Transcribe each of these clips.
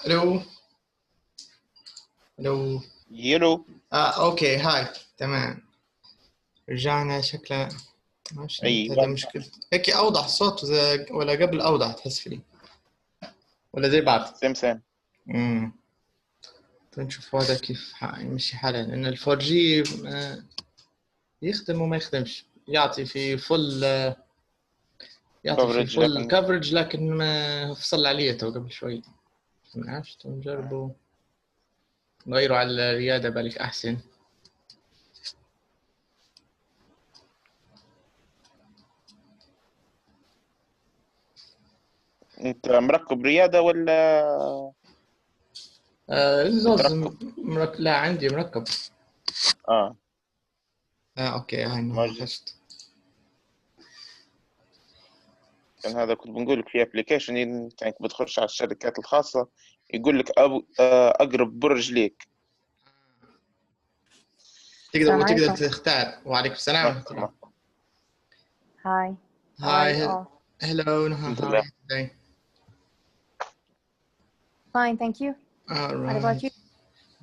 الو الو يلو. اوكي هاي تمام رجعنا شكلها ماشي. أيوة. هذا مشكلة هيك اوضح صوت ولا قبل اوضح تحس فيه ولا زي بعض؟ سم نشوف هذا كيف يمشي حاله، لان الفور جي يخدم وما يخدمش، يعطي في فل لكن كفرج لكن ما فصل عليه تو قبل شوي. ما عرفش نجربوا نغيروا على الرياضة بالك أحسن. أنت مركب رياضة ولا؟ لا عندي مركب. أوكي هاي نخشت. كان هذا كنت بنقول لك في ابلكيشن انك بتخش على الشركات الخاصة يقول لك اقرب برج ليك، تقدر تختار. وعليكم السلام ورحمة الله. Hi. Hello. How are you today? Fine, thank you. All right. What about you?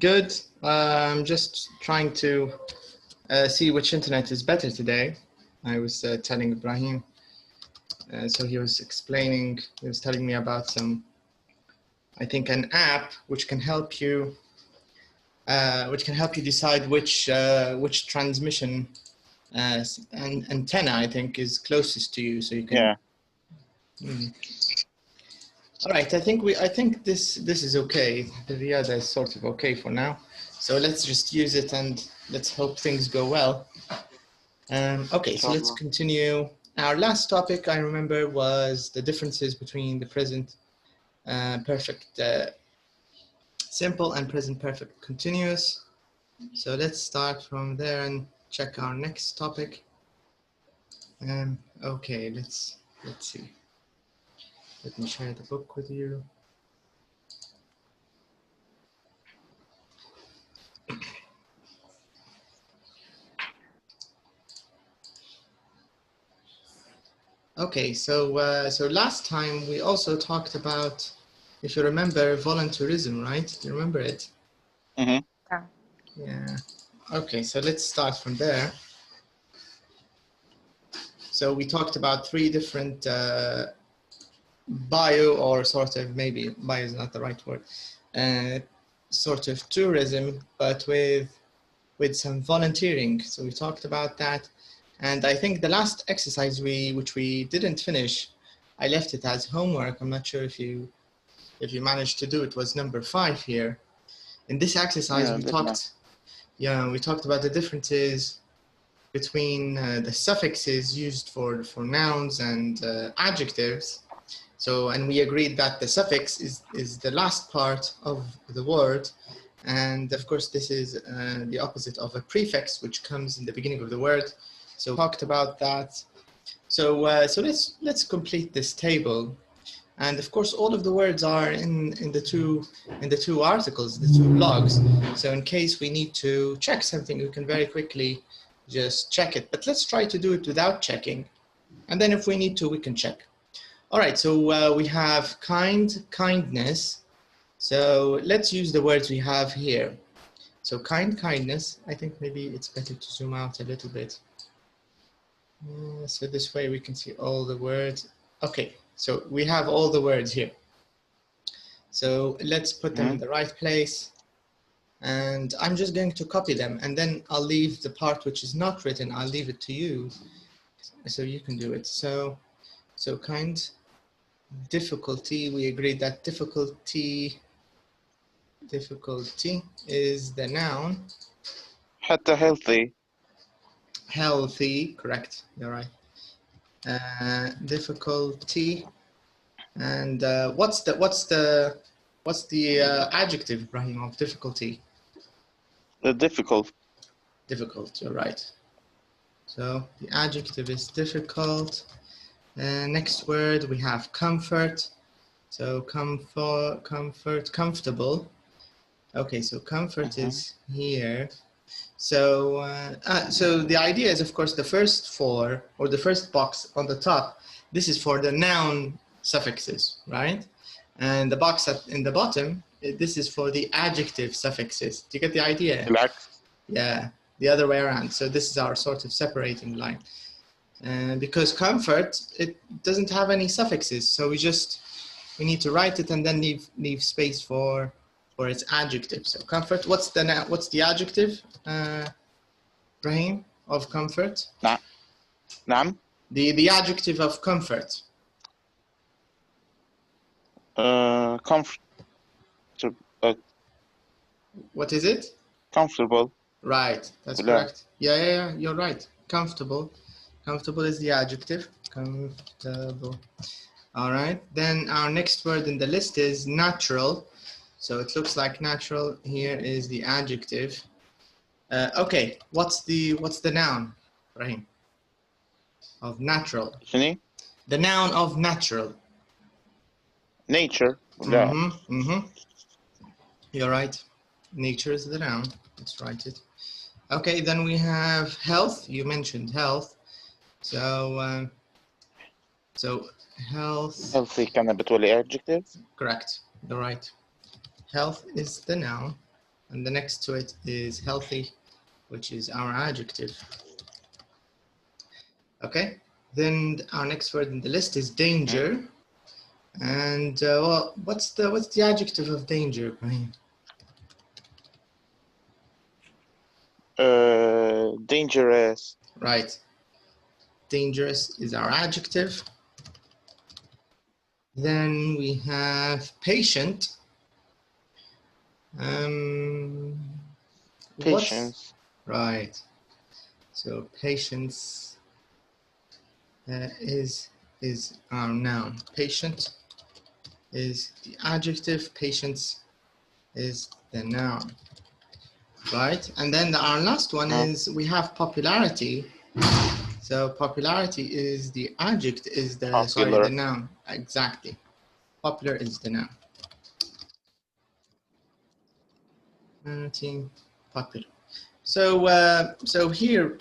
Good. I'm just trying to see which internet is better today. I was telling Ibrahim. So he was telling me about I think an app which can help you decide which transmission antenna I think is closest to you, so you can. Yeah. All right. I think this is okay. The Riyadh is sort of okay for now. So let's just use it and let's hope things go well. Okay. So let's continue. Our last topic I remember was the differences between the present perfect simple and present perfect continuous. So let's start from there and check our next topic. Okay, let's see. Let me share the book with you. Okay, so last time we also talked about, if you remember, voluntarism, right? You remember it? Mm-hmm. Yeah. Okay, so let's start from there. So we talked about three different bio, or sort of, maybe bio is not the right word, sort of tourism, but with some volunteering. So we talked about that. And I think the last exercise which we didn't finish, I left it as homework. I'm not sure if you managed to do it, was number 5 here. In this exercise, we talked about the differences between the suffixes used for nouns and adjectives. So, and we agreed that the suffix is the last part of the word. And of course, this is the opposite of a prefix, which comes in the beginning of the word. So we talked about that. So let's complete this table. And of course, all of the words are in the two articles, the two logs. So in case we need to check something, we can very quickly just check it. But let's try to do it without checking. And then if we need to, we can check. All right, so we have kind, kindness. So let's use the words we have here. So kind, kindness. I think maybe it's better to zoom out a little bit. So this way we can see all the words. Okay, so we have all the words here. So let's put them in the right place. And I'm just going to copy them, and then I'll leave the part which is not written, I'll leave it to you, so you can do it. So kind, difficulty, we agreed that difficulty is the noun. حتى healthy, correct, you're right. Difficulty, and what's the adjective, Ibrahim, of difficulty? difficult. Difficult, you're right. So the adjective is difficult. Next word we have comfort. So comfort, comfortable. Okay, so comfort is here. So the idea is, of course, the first 4, or the first box on the top, this is for the noun suffixes, right? And the box in the bottom, this is for the adjective suffixes. Do you get the idea? بالعكس. Yeah, the other way around. So this is our sort of separating line. Because comfort, it doesn't have any suffixes, so we need to write it and then leave space for its adjective. So comfort, what's the adjective, Rahim, of comfort? نعم. The adjective of comfort. Comfort. What is it? Comfortable. Right, that's correct. Yeah, you're right. Comfortable. Comfortable is the adjective. Comfortable. All right. Then our next word in the list is natural. So it looks like natural. Here is the adjective. Okay. What's the noun, Rahim? Of natural. شنو؟ The noun of natural. Nature. You're right. Nature is the noun. Let's write it. Okay. Then we have health. You mentioned health. So health. Healthy كان بتولي adjective. Correct. You're right. Health is the noun, and the next to it is healthy, which is our adjective. Okay. Then our next word in the list is danger. And well, what's the adjective of danger, Brian? Dangerous. Right. Dangerous is our adjective. Then we have patient. Patience. Right. So patience is our noun. Patient is the adjective. Patience is the noun. Right. And then our last one is we have popularity. So popularity is the adjective, is the Popular. the noun. Exactly. Popular is the noun. Popular. So here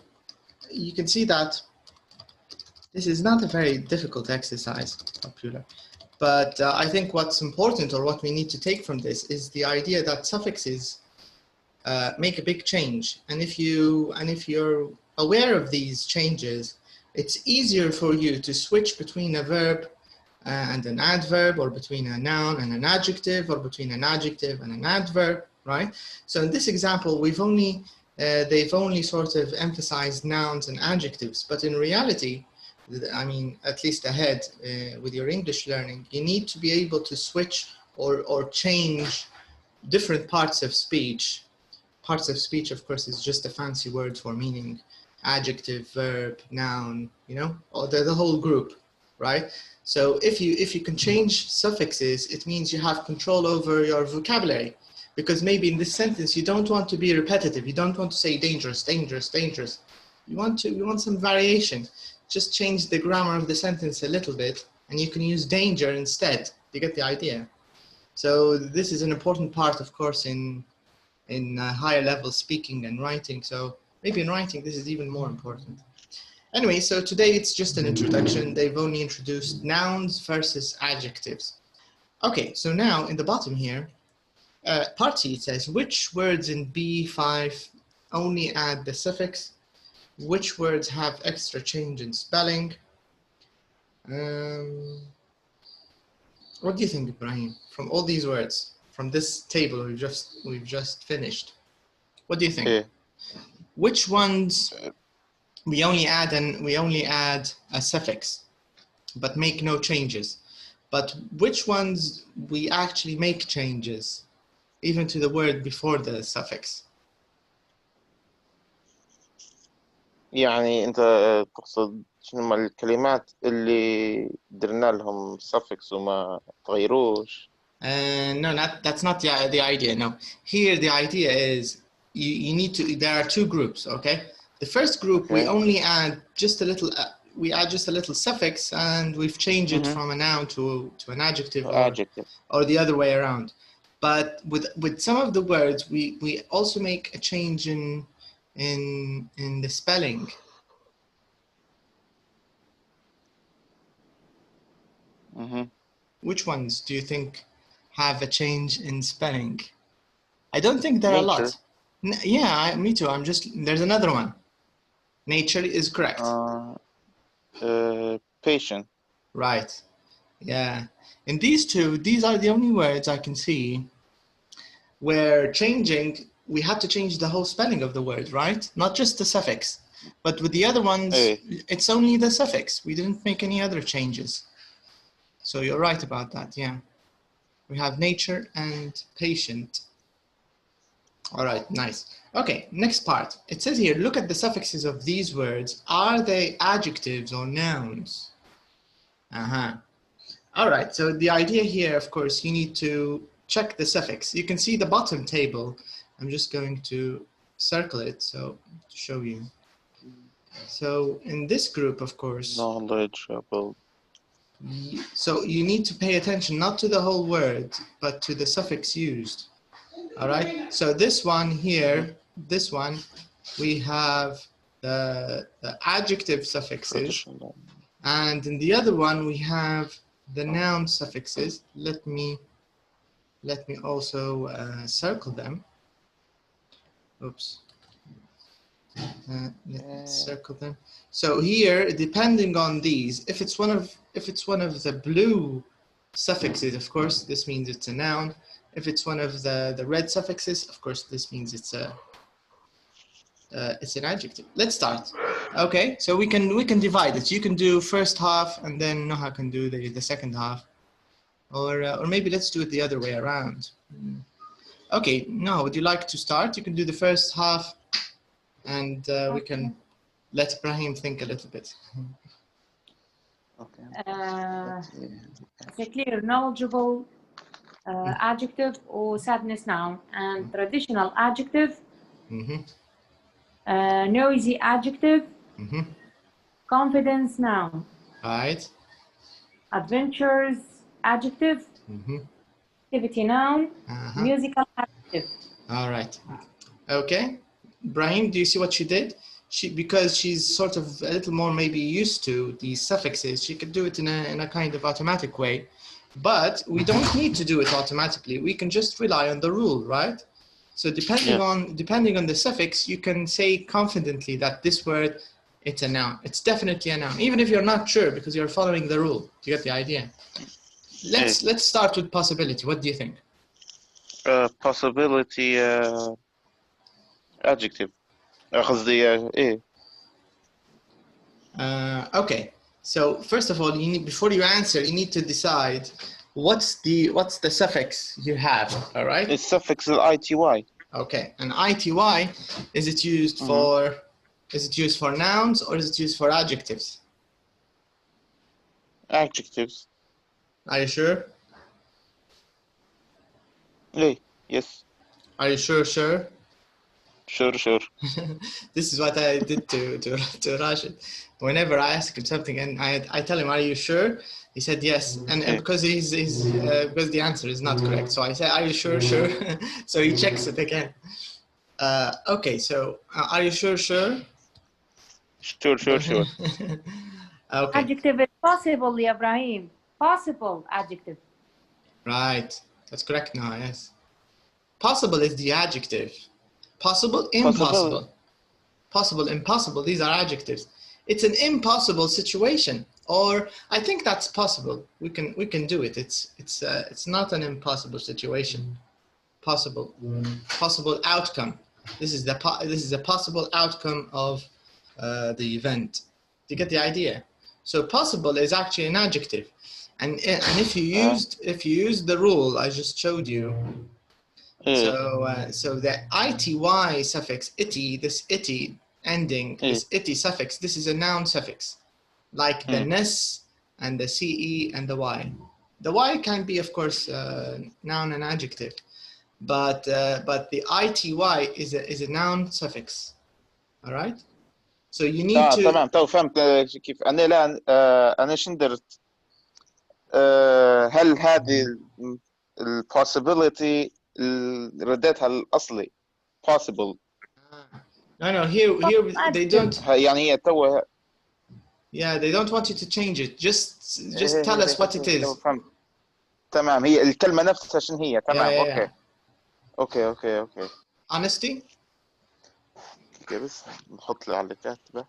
you can see that this is not a very difficult exercise, popular. But I think what's important, or what we need to take from this, is the idea that suffixes make a big change. And if you're aware of these changes, it's easier for you to switch between a verb and an adverb, or between a noun and an adjective, or between an adjective and an adverb, right? So in this example, they've only sort of emphasized nouns and adjectives, but in reality, I mean, at least ahead with your English learning, you need to be able to switch or change different parts of speech. Parts of speech, of course, is just a fancy word for meaning adjective, verb, noun, you know, or the whole group, right? So if you can change suffixes, it means you have control over your vocabulary, because maybe in this sentence you don't want to be repetitive. You don't want to say dangerous, dangerous, dangerous. You want some variation. Just change the grammar of the sentence a little bit, and you can use danger instead. You get the idea? So this is an important part, of course, in higher level speaking and writing. So maybe in writing, this is even more important. Anyway, so today it's just an introduction. They've only introduced nouns versus adjectives. Okay, so now in the bottom here, part C, it says, which words in B5 only add the suffix? Which words have extra change in spelling? What do you think, Ibrahim, from all these words, from this table we've just finished? What do you think? Yeah. Which ones we only add a suffix, but make no changes? But which ones we actually make changes, even to the word before the suffix? يعني أنت تقصد شنو الكلمات اللي درنا لهم suffix وما تغيروش؟ No, that's not the idea. No, here the idea is you need to. There are two groups. Okay, the first group we only add just a little. We add just a little suffix, and we've changed it from a noun to an adjective, or the other way around. But with some of the words, we also make a change in the spelling. Which ones do you think have a change in spelling? I don't think there are a lot. Yeah, me too. There's another one. Nature is correct. Patient. Right. Yeah. In these two, these are the only words I can see where we had to change the whole spelling of the word, right? Not just the suffix. But with the other ones, it's only the suffix. We didn't make any other changes. So you're right about that, yeah. We have nature and patient. All right, nice. Okay, next part. It says here, look at the suffixes of these words. Are they adjectives or nouns? All right, so the idea here, of course, you need to check the suffix. You can see the bottom table. I'm just going to circle it to show you. So in this group, of course, knowledgeable. So you need to pay attention not to the whole word, but to the suffix used. All right. So this one here, this one, we have the adjective suffixes, and in the other one we have the noun suffixes. Let me also circle them. Oops. Let's circle them. So here, depending on these, if it's one of the blue suffixes, of course, this means it's a noun. If it's one of the red suffixes, of course, this means it's an adjective. Let's start. Okay, so we can divide it. You can do first half, and then Noha can do the second half, or maybe let's do it the other way around. Okay, Noha, would you like to start? You can do the first half, and we can let Ibrahim think a little bit. Okay. It's a clear, knowledgeable adjective or sadness noun, and traditional adjective, noisy adjective, confidence noun, Right. adventures adjective, activity noun, musical adjective. All right. Okay. Ibrahim, do you see what she did? Because she's sort of a little more maybe used to these suffixes, she could do it in a kind of automatic way. But we don't need to do it automatically. We can just rely on the rule, right? So depending on the suffix, you can say confidently that this word, it's a noun. It's definitely a noun, even if you're not sure because you're following the rule. You get the idea? Let's start with possibility. What do you think? Possibility adjective. قصدي Okay. So first of all, before you answer, you need to decide what's the suffix you have. All right. The suffix is ity. Okay. And ity, is it used for nouns or is it used for adjectives? Adjectives. Are you sure? Yes. Are you sure? Sure. This is what I did to Rashid. Whenever I ask him something and I tell him, "Are you sure?" He said yes, and because because the answer is not correct, so I say, "Are you sure?" So he checks it again. Okay, so are you sure? Sure. Okay. Adjective is possible, Ibrahim. Possible adjective. Right, that's correct now. Yes, possible is the adjective. Possible, impossible. Possible, impossible. These are adjectives. It's an impossible situation, or I think that's possible. We can do it. It's not an impossible situation. Possible outcome. This is a possible outcome of the event. Do you get the idea? So possible is actually an adjective, and if you use the rule I just showed you. So the ity suffix ity, this ity ending, this ity suffix, this is a noun suffix, like the ness and the ce and the y. The y can be, of course, noun and adjective, but the ity is a noun suffix. All right. So you need to. تمام فهمت كيف. أنا الآن أنا شن درت؟ هل هذه possibility ردتها الأصلي possible. No, here they don't. يعني هي توها Yeah, they don't want you to change it. Just tell us what it is. فهمت. تمام، هي الكلمة نفسها شنو هي؟ تمام. Yeah. اوكي. Honesty. اوكي بس نحط لي على اللي كاتبه.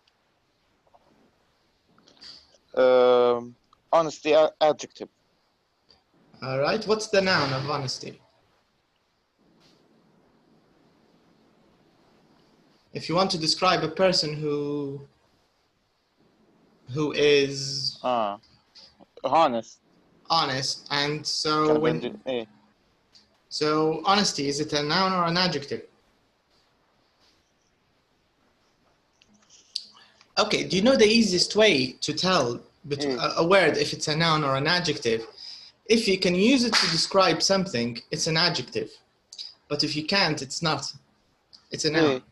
Honesty adjective. All right. What's the noun of honesty? If you want to describe a person who is honest, and so so honesty, is it a noun or an adjective? Okay, do you know the easiest way to tell a word if it's a noun or an adjective? If you can use it to describe something, it's an adjective. But if you can't, it's not. It's a noun.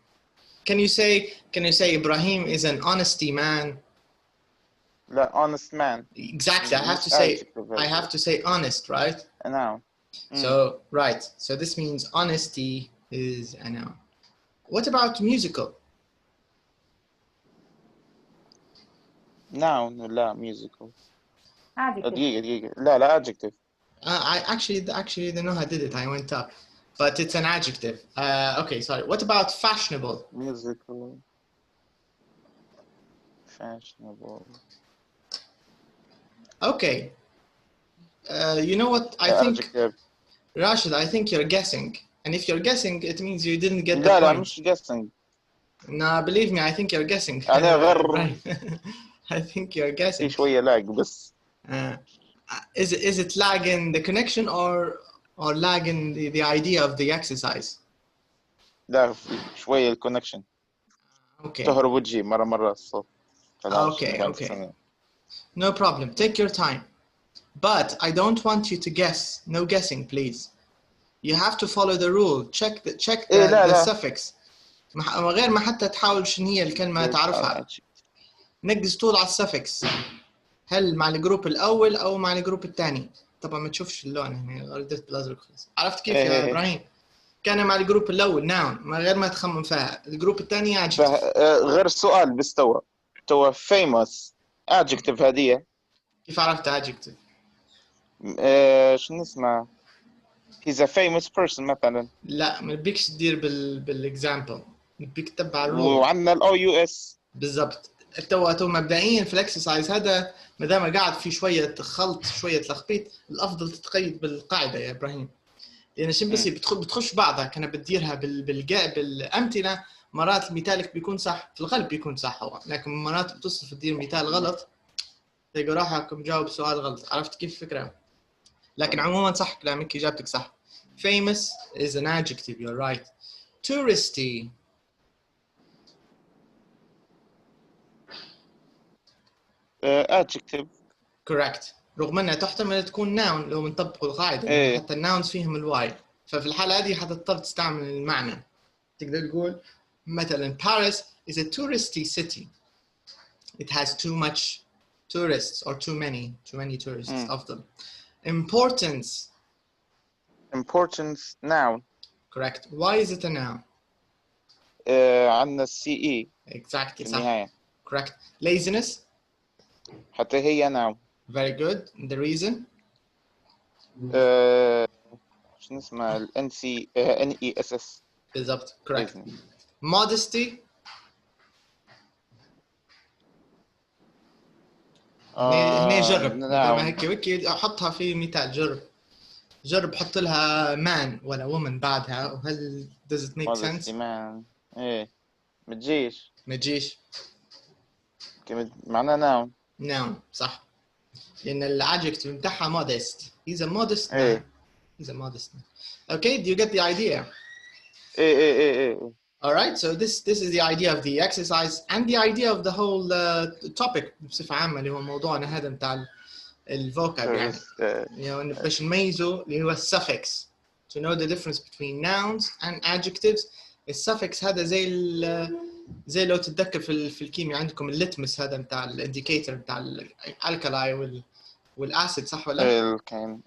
Can you say Ibrahim is an honesty man? لا, honest man. Exactly. I have to say honest, right? A noun. So right. So this means honesty is a noun. What about musical? Noun ولا musical? Adjective. دقيقة. لا adjective. I actually the Noha did it. I went up, but it's an adjective. Okay, sorry. What about fashionable? Musical. Fashionable. Okay. You know what? I think adjective. Rashid, I think you're guessing, and if you're guessing, it means you didn't get the point. لا مش guessing. No, believe me, I think you're guessing. أنا غير. I think you're guessing. في شوية lag بس. Is it lag in the connection or lag in the idea of the exercise? لا شوية الconnection. Okay. تهرب وتجي مرة الصوت. Okay. No problem. Take your time. But I don't want you to guess. No guessing, please. You have to follow the rule. Check the suffix. غير ما حتى تحاول شنو هي الكلمة تعرفها. نقز طول على السفكس. هل مع الجروب الأول أو مع الجروب الثاني؟ طبعا ما تشوفش اللون هنا غردت بالأزرق خلاص. عرفت كيف يا إبراهيم؟ كان مع الجروب الأول noun من غير ما تخمم فيها. الجروب الثاني adjective. غير السؤال بستوى. تو famous adjective هذه. كيف عرفت adjective؟ شنو اسمه؟ He's a famous person مثلا. لا ما نبيكش تدير بالexample. نبيك تتبع الرول. وعندنا OUS. بالضبط. تو مبدئيا في الاكسرسايز هذا ما دام قاعد في شويه خلط شويه تلخبيط الافضل تتقيد بالقاعده يا ابراهيم لان شنو بس بتخش بعضها كان بتديرها بالامثله مرات مثالك بيكون صح في الغالب بيكون صح هو لكن مرات بتصل تدير مثال غلط تلقى روحك مجاوب سؤال غلط عرفت كيف الفكره لكن عموما صح كلامك اجابتك صح famous is an adjective you're right touristy adjective correct رغم انها تحتمل تكون noun لو بنطبقوا القاعده حتى الناونز فيهم الواي ففي الحاله هذه حتضطر تستعمل المعنى تقدر تقول مثلا Paris is a touristy city it has too much tourists or too many tourists أفضل importance noun correct why is it a noun عندنا CE exactly صح correct laziness حتى هي noun very good the reason شنو اسمها NESS بالضبط correct modesty هنا جرب لما هيك وكي احطها في مثال جرب حط لها man ولا woman بعدها وهل does it make sense man ايه ما تجيش معناها noun صح لأن الadjective بتاعها modest he's a modest man he's a modest man okay do you get the idea ايه all right so this is the idea of the exercise and the idea of the whole topic بصفة عامة اللي هو موضوعنا هذا بتاع الفوكاب يعني باش نميزه اللي هو suffix to know the difference between nouns and adjectives الsuffix هذا زي لو تتذكر في الكيمياء عندكم اللتمس هذا بتاع الانديكيتور بتاع الالكالاي والاسيد صح ولا كان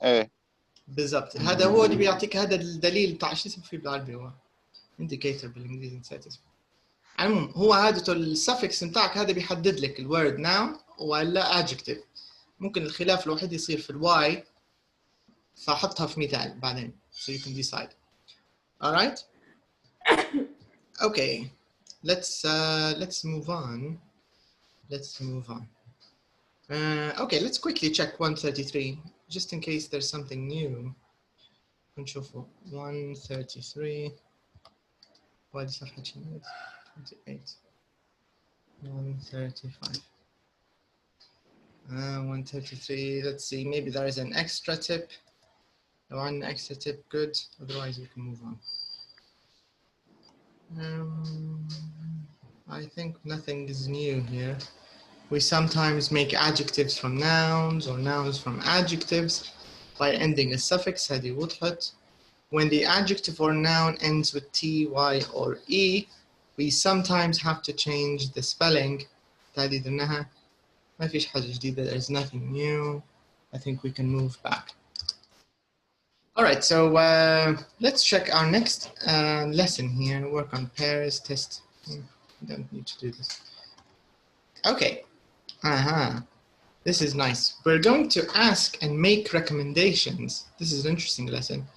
بالضبط هذا هو اللي بيعطيك هذا الدليل بتاع شو اسمه فيه بالعربي هو انديكيتور بالانجليزي نسيت اسمه المهم هو هذا السفكس بتاعك هذا بيحدد لك الورد noun ولا adjective. ممكن الخلاف الوحيد يصير في الواي، فحطها في مثال بعدين so you can decide. All right. Okay. Let's move on. Okay, let's quickly check 133 just in case there's something new. نشوفه 133. وادي صفحة 28. 135. 133. Let's see. Maybe there is an extra tip. One extra tip, good. Otherwise, we can move on. I think nothing is new here. We sometimes make adjectives from nouns or nouns from adjectives by ending a suffix. هذه وضحت. When the adjective or noun ends with T, Y, or E, we sometimes have to change the spelling. هذه درناها. ما فيش حاجة جديدة. There's nothing new. I think we can move back. All right, so let's check our next lesson here. Work on pairs, test. Don't need to do this. Okay. This is nice. We're going to ask and make recommendations. This is an interesting lesson.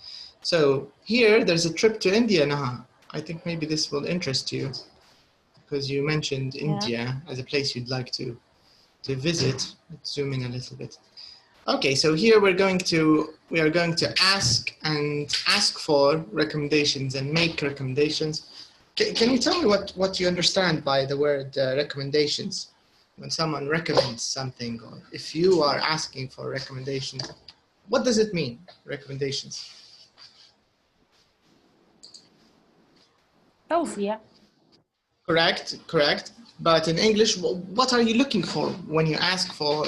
So here, there's a trip to India, Naha. I think maybe this will interest you because you mentioned India as a place you'd like to visit. Let's zoom in a little bit. Okay, so here we are going to ask for recommendations and make recommendations. Can you tell me what you understand by the word recommendations? When someone recommends something, or if you are asking for recommendations, what does it mean, recommendations? توصية. Correct. But in English, what are you looking for when you ask for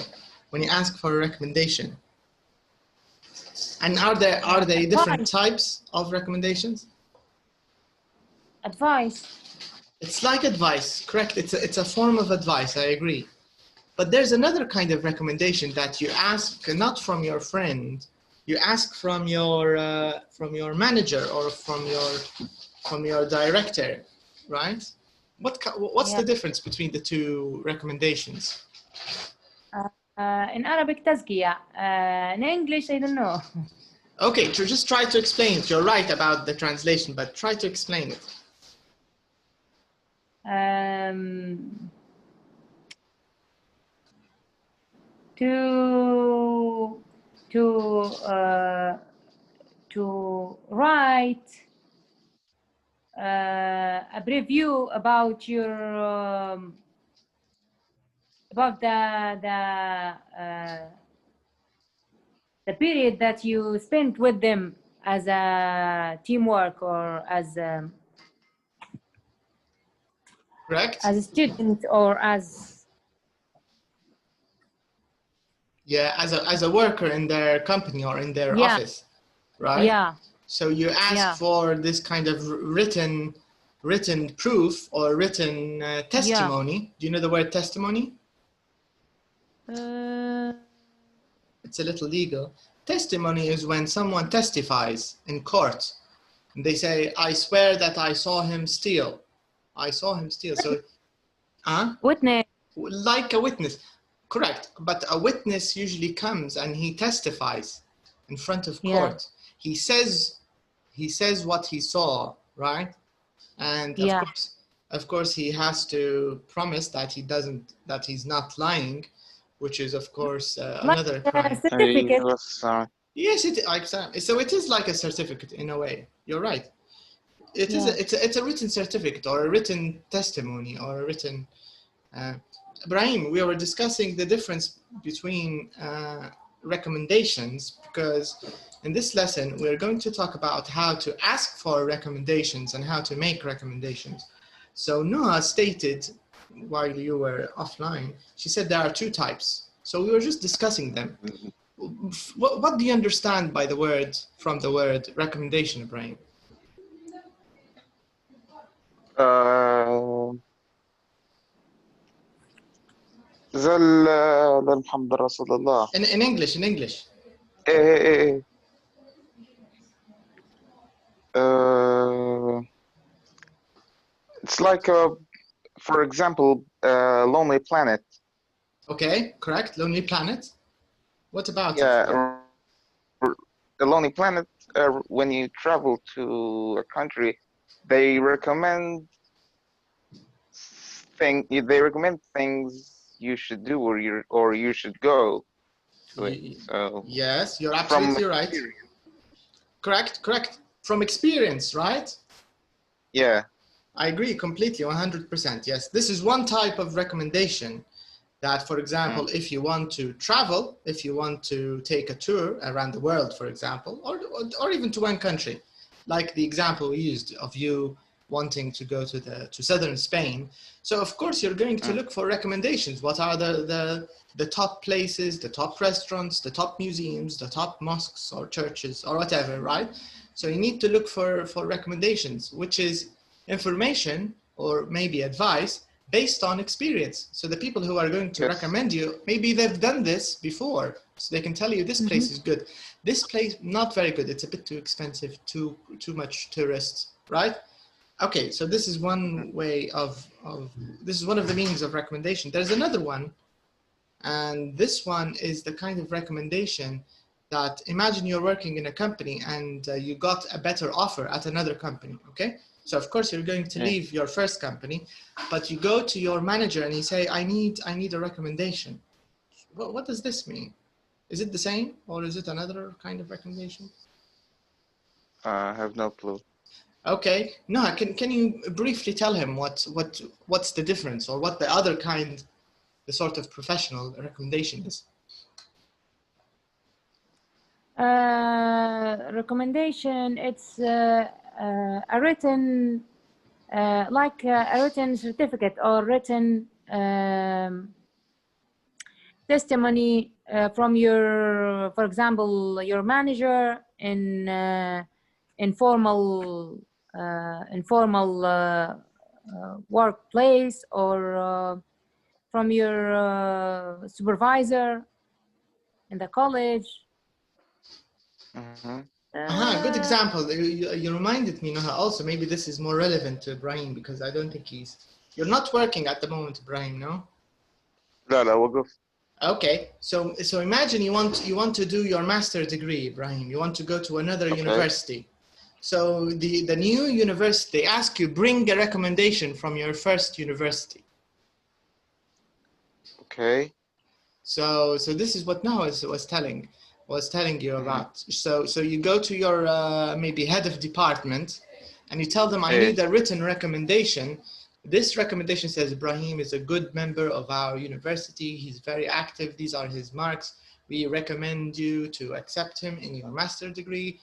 a recommendation? And are there different types of recommendations? Advice. It's like advice, correct? It's a form of advice, I agree. But there's another kind of recommendation that you ask not from your friend, you ask from your manager or from your director, right? What's the difference between the two recommendations? In Arabic تزكية. In English I don't know. Okay, so just try to explain it. You're right about the translation, but try to explain it. To write a review about your about the period that you spent with them as a teamwork or as Correct. As a student or as as a worker in their company or in their office, right? Yeah. So you ask for this kind of written proof or written testimony. Do you know the word testimony? It's a little legal. Testimony is when someone testifies in court and they say, I swear that I saw him steal. I saw him steal. So, witness. Like a witness. Correct. But a witness usually comes and he testifies in front of court. He says what he saw, right? And of course he has to promise that he's not lying, which is of course another crime. Certificate. Yes, so it is like a certificate in a way. You're right. It's a written certificate or a written testimony or a written. Ibrahim, we were discussing the difference between recommendations because in this lesson we're going to talk about how to ask for recommendations and how to make recommendations. So Noah stated while you were offline, she said there are two types. So we were just discussing them. What do you understand by from the word recommendation, Ibrahim? محمد رسول الله. In English. It's like for example, Lonely Planet. Okay, correct. Lonely Planet. What about it? Yeah, the Lonely Planet. When you travel to a country, they recommend things you should do or you should go to it. So Yes, you're from absolutely right. experience. Correct. From experience, right? Yeah. I agree completely, 100%. Yes, this is one type of recommendation that, for example, if you want to travel, if you want to take a tour around the world, for example, or even to one country, like the example we used of you wanting to go to southern Spain. So of course you're going to look for recommendations. What are the top places, the top restaurants, the top museums, the top mosques or churches or whatever, right? So you need to look for recommendations, which is information or maybe advice based on experience. So the people who are going to recommend you, maybe they've done this before, so they can tell you this place is good. This place, not very good. It's a bit too expensive, too much tourists, right? Okay, so this is one way this is one of the meanings of recommendation. There's another one, and this one is the kind of recommendation that, imagine you're working in a company and you got a better offer at another company, okay? So of course you're going to leave your first company, but you go to your manager and you say, I need a recommendation. What does this mean? Is it the same or is it another kind of recommendation? I have no clue. Okay, no, can you briefly tell him what's the difference or what the other kind, the sort of professional recommendation is? Recommendation, it's a written, like a written certificate or written testimony from your, for example, your manager in informal workplace, or from your supervisor in the college. Good example. You reminded me, Noha, also, maybe this is more relevant to Ibrahim because I don't think you're not working at the moment, Ibrahim, no? لا وقف. Okay, so imagine you want to do your master's degree, Ibrahim. You want to go to another university. So the new university, they ask you, bring a recommendation from your first university. Okay. So this is what Noah was telling you about. So you go to your maybe head of department and you tell them, I need a written recommendation. This recommendation says Ibrahim is a good member of our university. He's very active. These are his marks. We recommend you to accept him in your master's degree.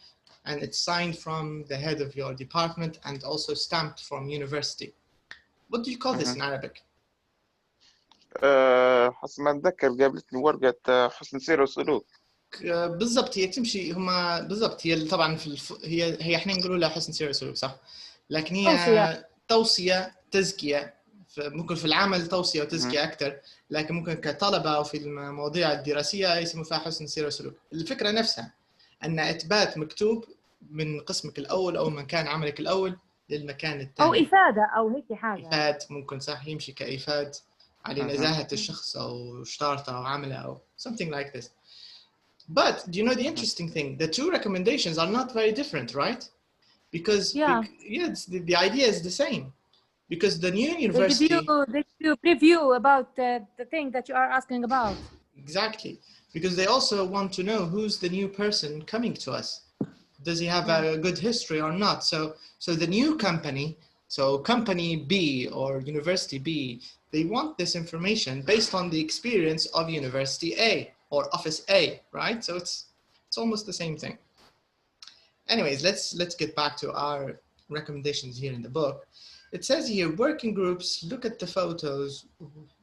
And it's signed from the head of your department and also stamped from university. What do you call this in Arabic? حسب ما اتذكر قابلتني ورقة حسن سير وسلوك. بالضبط، هي تمشي هما بالضبط، هي طبعا هي احنا نقولوا لها حسن سير وسلوك، صح؟ لكن هي توصية تزكية، ممكن في العمل توصية وتزكية أكثر، لكن ممكن كطلبة وفي المواضيع الدراسية يسموا فيها حسن سير وسلوك. الفكرة نفسها أن إثبات مكتوب من قسمك الأول أو مكان عملك الأول للمكان الثاني. أو إفادة أو هيك حاجة. إفادة ممكن صح يمشي كإفادة على نزاهة الشخص أو شطارته أو عمله أو something like this. But do you know the interesting thing? The two recommendations are not very different, right? Because the idea is the same. Because the new university, they give you a preview about the thing that you are asking about. Exactly. Because they also want to know who's the new person coming to us. Does he have a good history or not? So the new company, so company B or university B, they want this information based on the experience of university A or office A, right? So it's almost the same thing. Anyways, let's get back to our recommendations here in the book. It says here, working groups, look at the photos.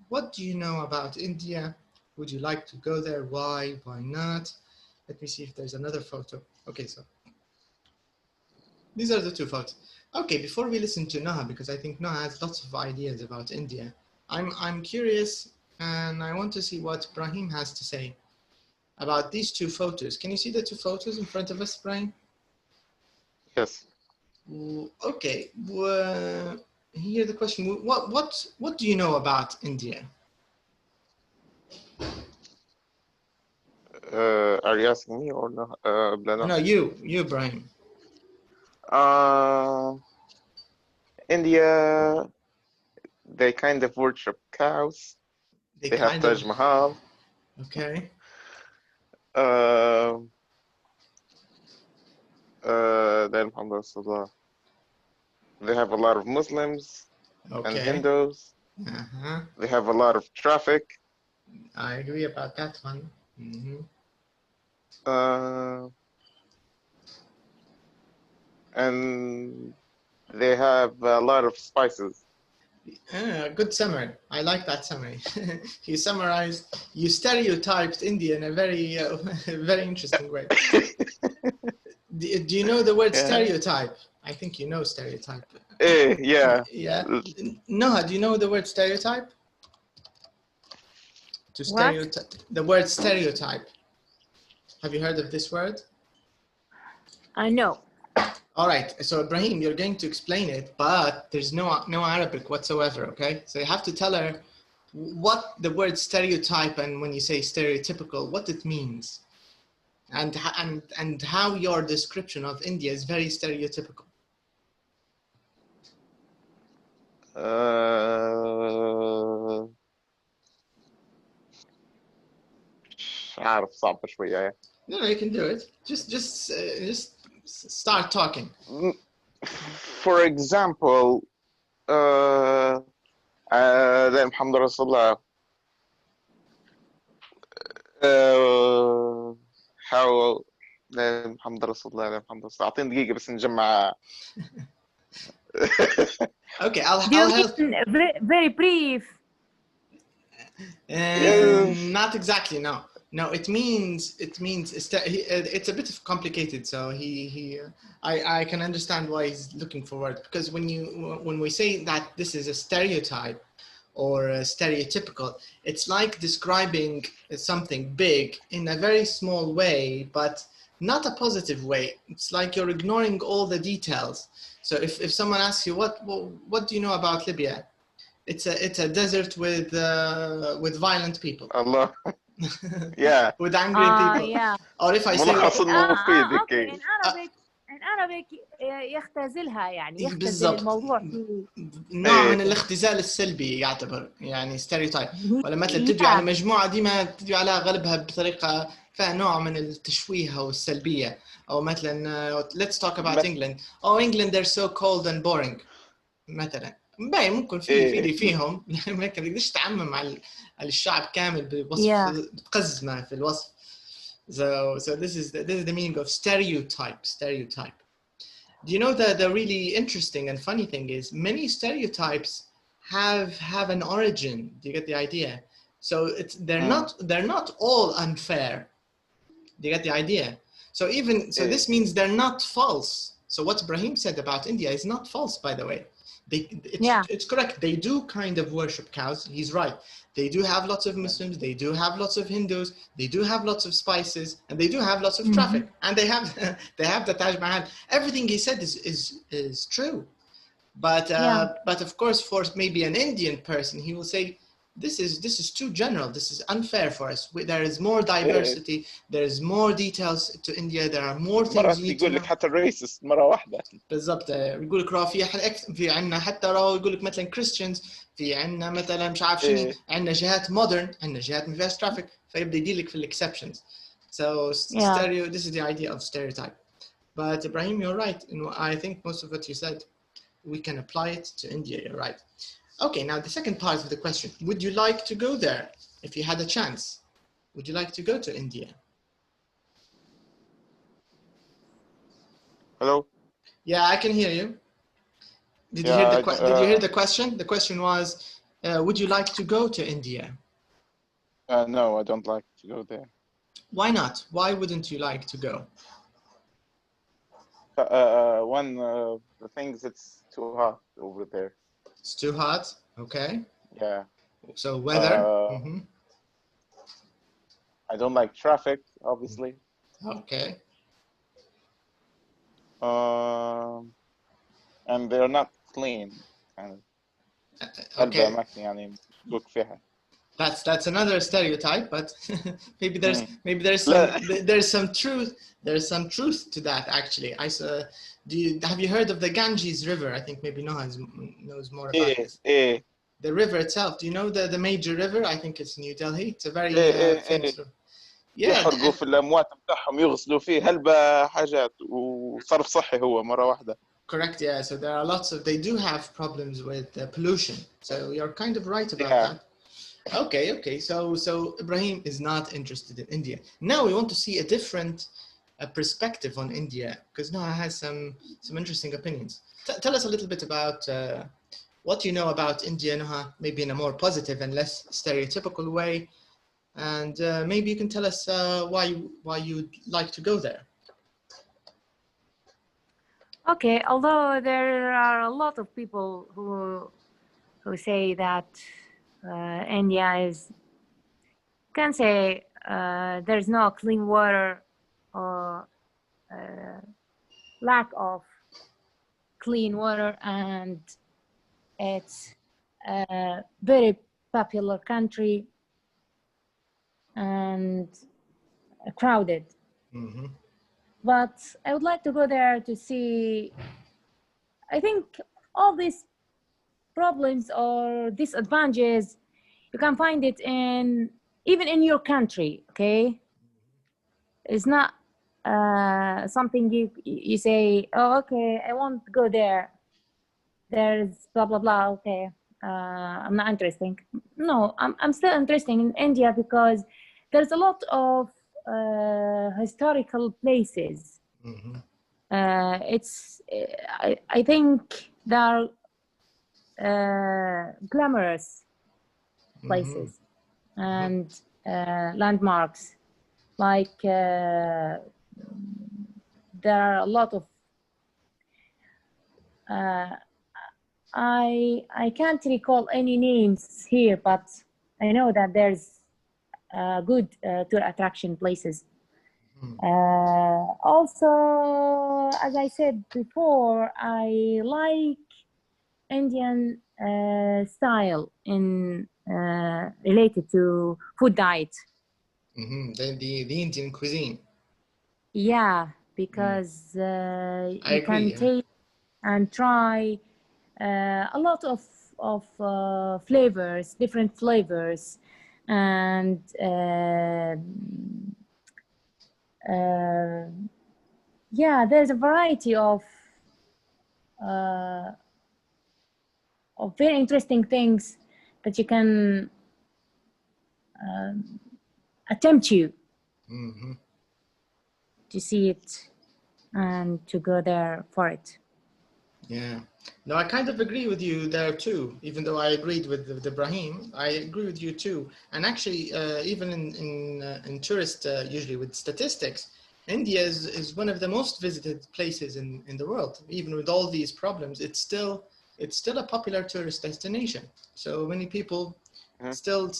What do you know about India? Would you like to go there? Why? Why not? Let me see if there's another photo. Okay, so these are the two photos. Okay, before we listen to Noha, because I think Noha has lots of ideas about India, I'm curious and I want to see what Ibrahim has to say about these two photos. Can you see the two photos in front of us, Ibrahim? Yes. Okay. Here the question: What do you know about India? Are you asking me or no? No, you, Ibrahim. India, they kind of worship cows. They have Taj Mahal. Okay. Then they have a lot of Muslims and Hindus. They have a lot of traffic. I agree about that one. And they have a lot of spices. Good summary. I like that summary. You summarized, you stereotyped India in a very, very interesting way. Do you know the word stereotype? I think you know stereotype. Yeah. Yeah. Noha, do you know the word stereotype? To stereotype. The word stereotype. Have you heard of this word? No. All right. So Ibrahim, you're going to explain it, but there's no Arabic whatsoever. Okay. So you have to tell her what the word stereotype, and when you say stereotypical, what it means, and how your description of India is very stereotypical. عارف صعب شوية. No, you can do it. Just start talking. For example, then محمد رسول الله. How محمد رسول الله محمد رسول الله. أعطيني دقيقة بس نجمع. Okay, I'll help. Very brief. Not exactly. No. It means it's a bit complicated. So I can understand why he's looking for word, because when we say that this is a stereotype or a stereotypical, it's like describing something big in a very small way, but not a positive way. It's like you're ignoring all the details. So if someone asks you what do you know about Libya, it's a desert with violent people. Allah. Yeah. With angry people. Yeah. Or if I say okay. In Arabic يختزلها يعني يختزل الموضوع نوع من الاختزال السلبي يعتبر يعني ستيريوتايب، ولا مثلا تدعي على مجموعة ديما تدعي عليها غالبها بطريقة فيها نوع من التشويه أو السلبية. أو مثلا let's talk about England. England they're so cold and boring مثلا. ممكن فيهم ما تقدرش تعمم على الشعب كامل بوصف بتقزمه في الوصف. So this is the meaning of stereotype. Do you know that the really interesting and funny thing is many stereotypes have an origin? Do you get the idea? So they're not all unfair. Do you get the idea? So this means they're not false. So what Ibrahim said about India is not false, by the way. It's correct. They do kind of worship cows. He's right. They do have lots of Muslims. They do have lots of Hindus. They do have lots of spices, and they do have lots of traffic. And they have the Taj Mahal. Everything he said is true. But of course, for maybe an Indian person, he will say, this is too general. This is unfair for us. There is more diversity. There is more details to India. There are more things you need to know. يقول لك حتى الريسست مرة واحدة. بالضبط. يقول لك راه في عندنا حتى راه يقول لك مثلا كريستيانز، في عندنا مثلا مش عارف شنو، عندنا جهات مودرن، عندنا جهات ما فيهاش ترافيك، فيبدا يدير لك في الاكسبشنز. So this is the idea of stereotype. But Ibrahim, you're right. I think most of what you said, we can apply it to India. You're right. Okay, now the second part of the question. Would you like to go there if you had a chance? Would you like to go to India? Hello? Yeah, I can hear you. Did you hear the question? The question was, would you like to go to India? No, I don't like to go there. Why not? Why wouldn't you like to go? One of the things, it's too hot over there. It's too hot. Okay. Yeah. So weather. I don't like traffic, obviously. Okay. And they're not clean. Kind of. Okay. يعني فيها. That's another stereotype, but maybe there's some truth to that actually. Have you heard of the Ganges River? I think maybe Noah knows more about this. The river itself. Do you know the major river? I think it's New Delhi. It's a very famous river. يحرقوا في الأموات بتاعهم يغسلوا فيه هلبة حاجات وصرف صحي هو مرة واحدة. Correct. Yeah. So there are they do have problems with pollution. So you're kind of right about that. Okay. So Ibrahim is not interested in India. Now we want to see a different perspective on India because Noah has some interesting opinions. Tell us a little bit about what you know about India, Noah, maybe in a more positive and less stereotypical way. And maybe you can tell us why you'd like to go there. Okay, although there are a lot of people who say that India can say there's no clean water or lack of clean water, and it's a very popular country and crowded. Mm-hmm. But I would like to go there to see, I think all these problems or disadvantages, you can find it even in your country, okay? It's not something you say, oh, okay, I want to go there. There's blah, blah, blah, okay. I'm not interested. No, I'm still interested in India because there's a lot of historical places. Mm-hmm. I think there are glamorous places and landmarks. Like there are a lot of I can't recall any names here, but I know that there's good tour attraction places. Also, as I said before, I like Indian style in related to food diet. Mm-hmm. The Indian cuisine. Yeah, because you can taste and try a lot of flavors, different flavors, and yeah, there's a variety of very interesting things that you can attempt to see it and to go there for it. Yeah, no, I kind of agree with you there too. Even though I agreed with Ibrahim, I agree with you too. And actually, even in tourist, usually with statistics, India is one of the most visited places in the world. Even with all these problems, it's still a popular tourist destination. So many people still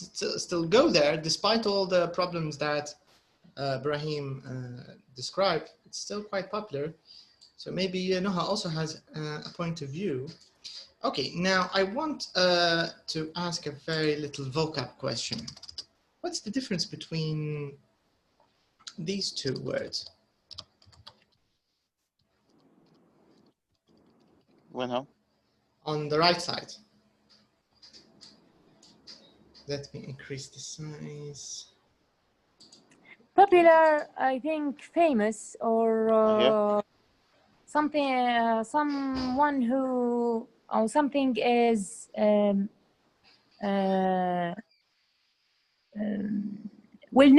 go there despite all the problems that Ibrahim described. It's still quite popular. So maybe Noha also has a point of view. Okay, now I want to ask a very little vocab question. What's the difference between these two words? وينها؟ On the right side. Let me increase the size. Popular, I think famous, or something, someone who, or something is well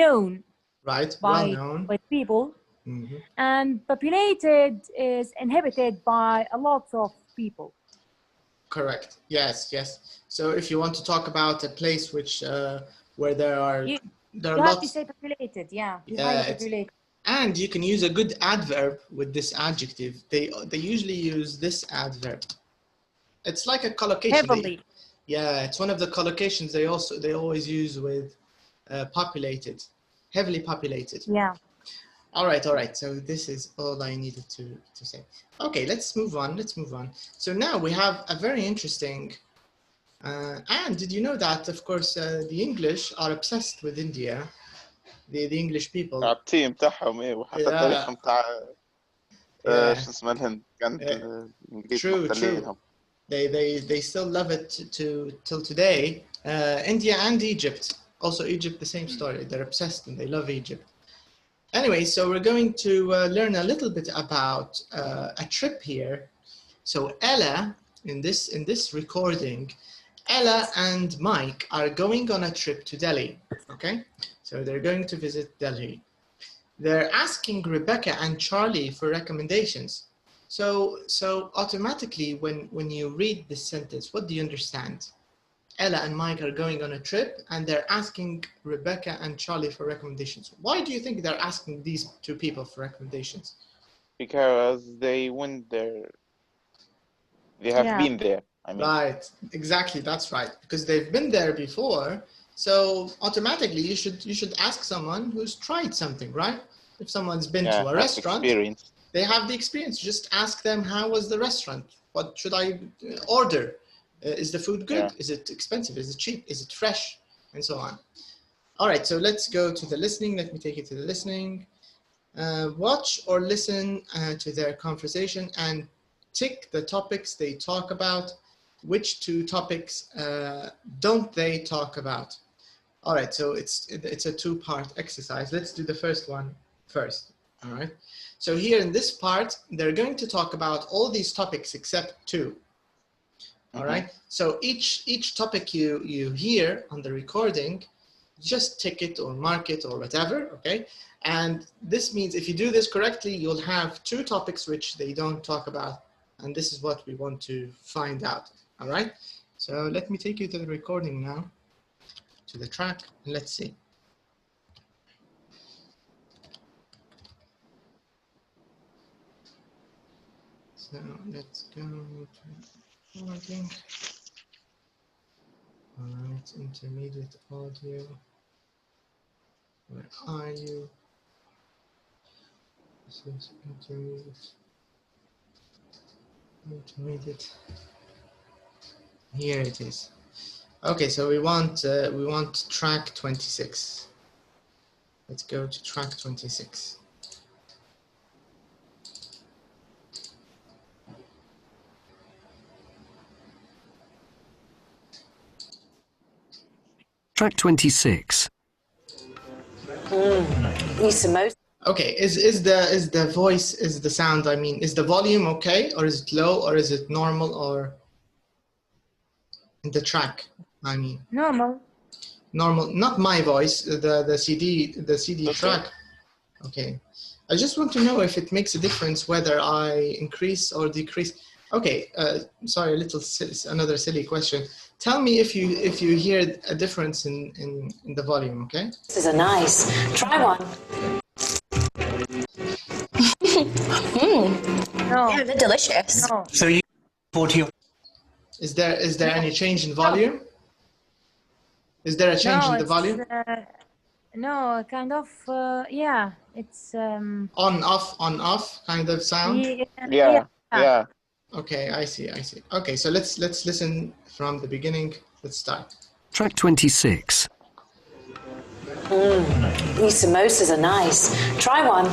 known, right? By, well known by people, and populated is inhabited by a lot of people. Correct. Yes. So if you want to talk about a place which where there are you lots, have to say populated, highly populated. And you can use a good adverb with this adjective. They usually use this adverb. It's like a collocation. Heavily. It's one of the collocations they always use with populated, heavily populated. Yeah. All right. So this is all I needed to say. Okay, let's move on. So now we have a very interesting And did you know that, of course, the English are obsessed with India, the English people. التيم تاعهم ايه وحتى تاريخهم تاع شو اسمه الهند كانت الانجليز محتلينهم. They still love it till today. India and Egypt, also Egypt, the same story. They're obsessed and they love Egypt. Anyway, so we're going to learn a little bit about a trip here. So Ella, in this recording, Ella and Mike are going on a trip to Delhi. Okay, so they're going to visit Delhi. They're asking Rebecca and Charlie for recommendations. So automatically, when you read this sentence, what do you understand? Ella and Mike are going on a trip and they're asking Rebecca and Charlie for recommendations. Why do you think they're asking these two people for recommendations? Because they went there. They have been there. I mean. Right, exactly, that's right. Because they've been there before, so automatically you should ask someone who's tried something, right? If someone's been to a restaurant, they have the experience. Just ask them, how was the restaurant? What should I order? Is the food good? Is it expensive? Is it cheap? Is it fresh? And so on. All right, so let's go to the listening. Let me take you to the listening. Watch or listen to their conversation and tick the topics they talk about. Which two topics don't they talk about? All right, so it's a two-part exercise. Let's do the first one first. All right. So here in this part, they're going to talk about all these topics except two. All right. So each topic you hear on the recording, just tick it or mark it or whatever. Okay. And this means if you do this correctly, you'll have two topics which they don't talk about. And this is what we want to find out. All right. So let me take you to the recording now, to the track, and let's see. So let's go to recording. All right, intermediate audio. Where are you? This is intermediate. Here it is. Okay, so we want track 26. Let's go to track 26. Track 26. Okay, is the voice, is the sound, I mean, is the volume okay, or is it low, or is it normal, or in the track, I mean? Normal. Normal, not my voice, the CD track. Okay, I just want to know if it makes a difference whether I increase or decrease. Okay, sorry, another silly question. Tell me if you hear a difference in the volume, okay? This is a nice. Try one. No. Yeah, they're delicious. No. So you forward to your... Is there any change in volume? Is there a change in the volume? No, kind of. Yeah, it's on off kind of sound. Yeah. Okay, I see. Okay, so let's listen from the beginning. Let's start. Track 26. These samosas are nice. Try one.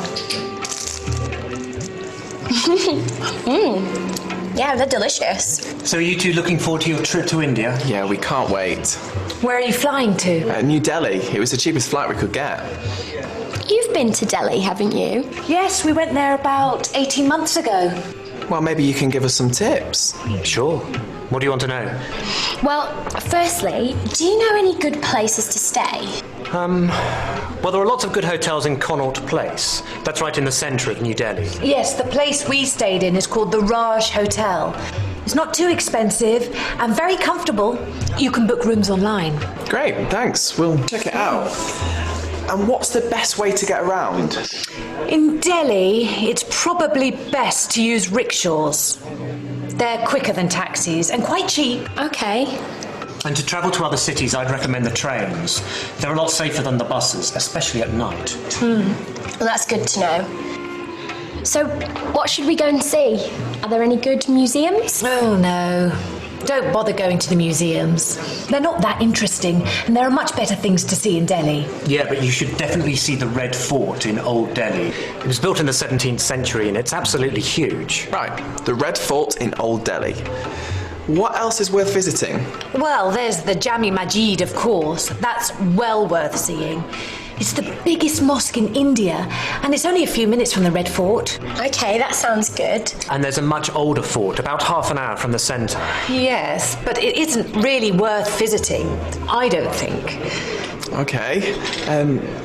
Yeah, they're delicious. So are you two looking forward to your trip to India? Yeah, we can't wait. Where are you flying to? New Delhi. It was the cheapest flight we could get. You've been to Delhi, haven't you? Yes, we went there about 18 months ago. Well, maybe you can give us some tips. Sure. What do you want to know? Well, firstly, do you know any good places to stay? Well, there are lots of good hotels in Connaught Place. That's right in the centre of New Delhi. Yes, the place we stayed in is called the Raj Hotel. It's not too expensive and very comfortable. You can book rooms online. Great, thanks. We'll check it out. And what's the best way to get around? In Delhi, it's probably best to use rickshaws. They're quicker than taxis and quite cheap. Okay. And to travel to other cities, I'd recommend the trains. They're a lot safer than the buses, especially at night. Well, that's good to know. So, what should we go and see? Are there any good museums? Oh, no. Don't bother going to the museums. They're not that interesting, and there are much better things to see in Delhi. Yeah, but you should definitely see the Red Fort in Old Delhi. It was built in the 17th century and it's absolutely huge. Right, the Red Fort in Old Delhi. What else is worth visiting? Well, there's the Jami Masjid, of course. That's well worth seeing. It's the biggest mosque in India, and it's only a few minutes from the Red Fort. Okay, that sounds good. And there's a much older fort, about half an hour from the centre. Yes, but it isn't really worth visiting, I don't think. Okay.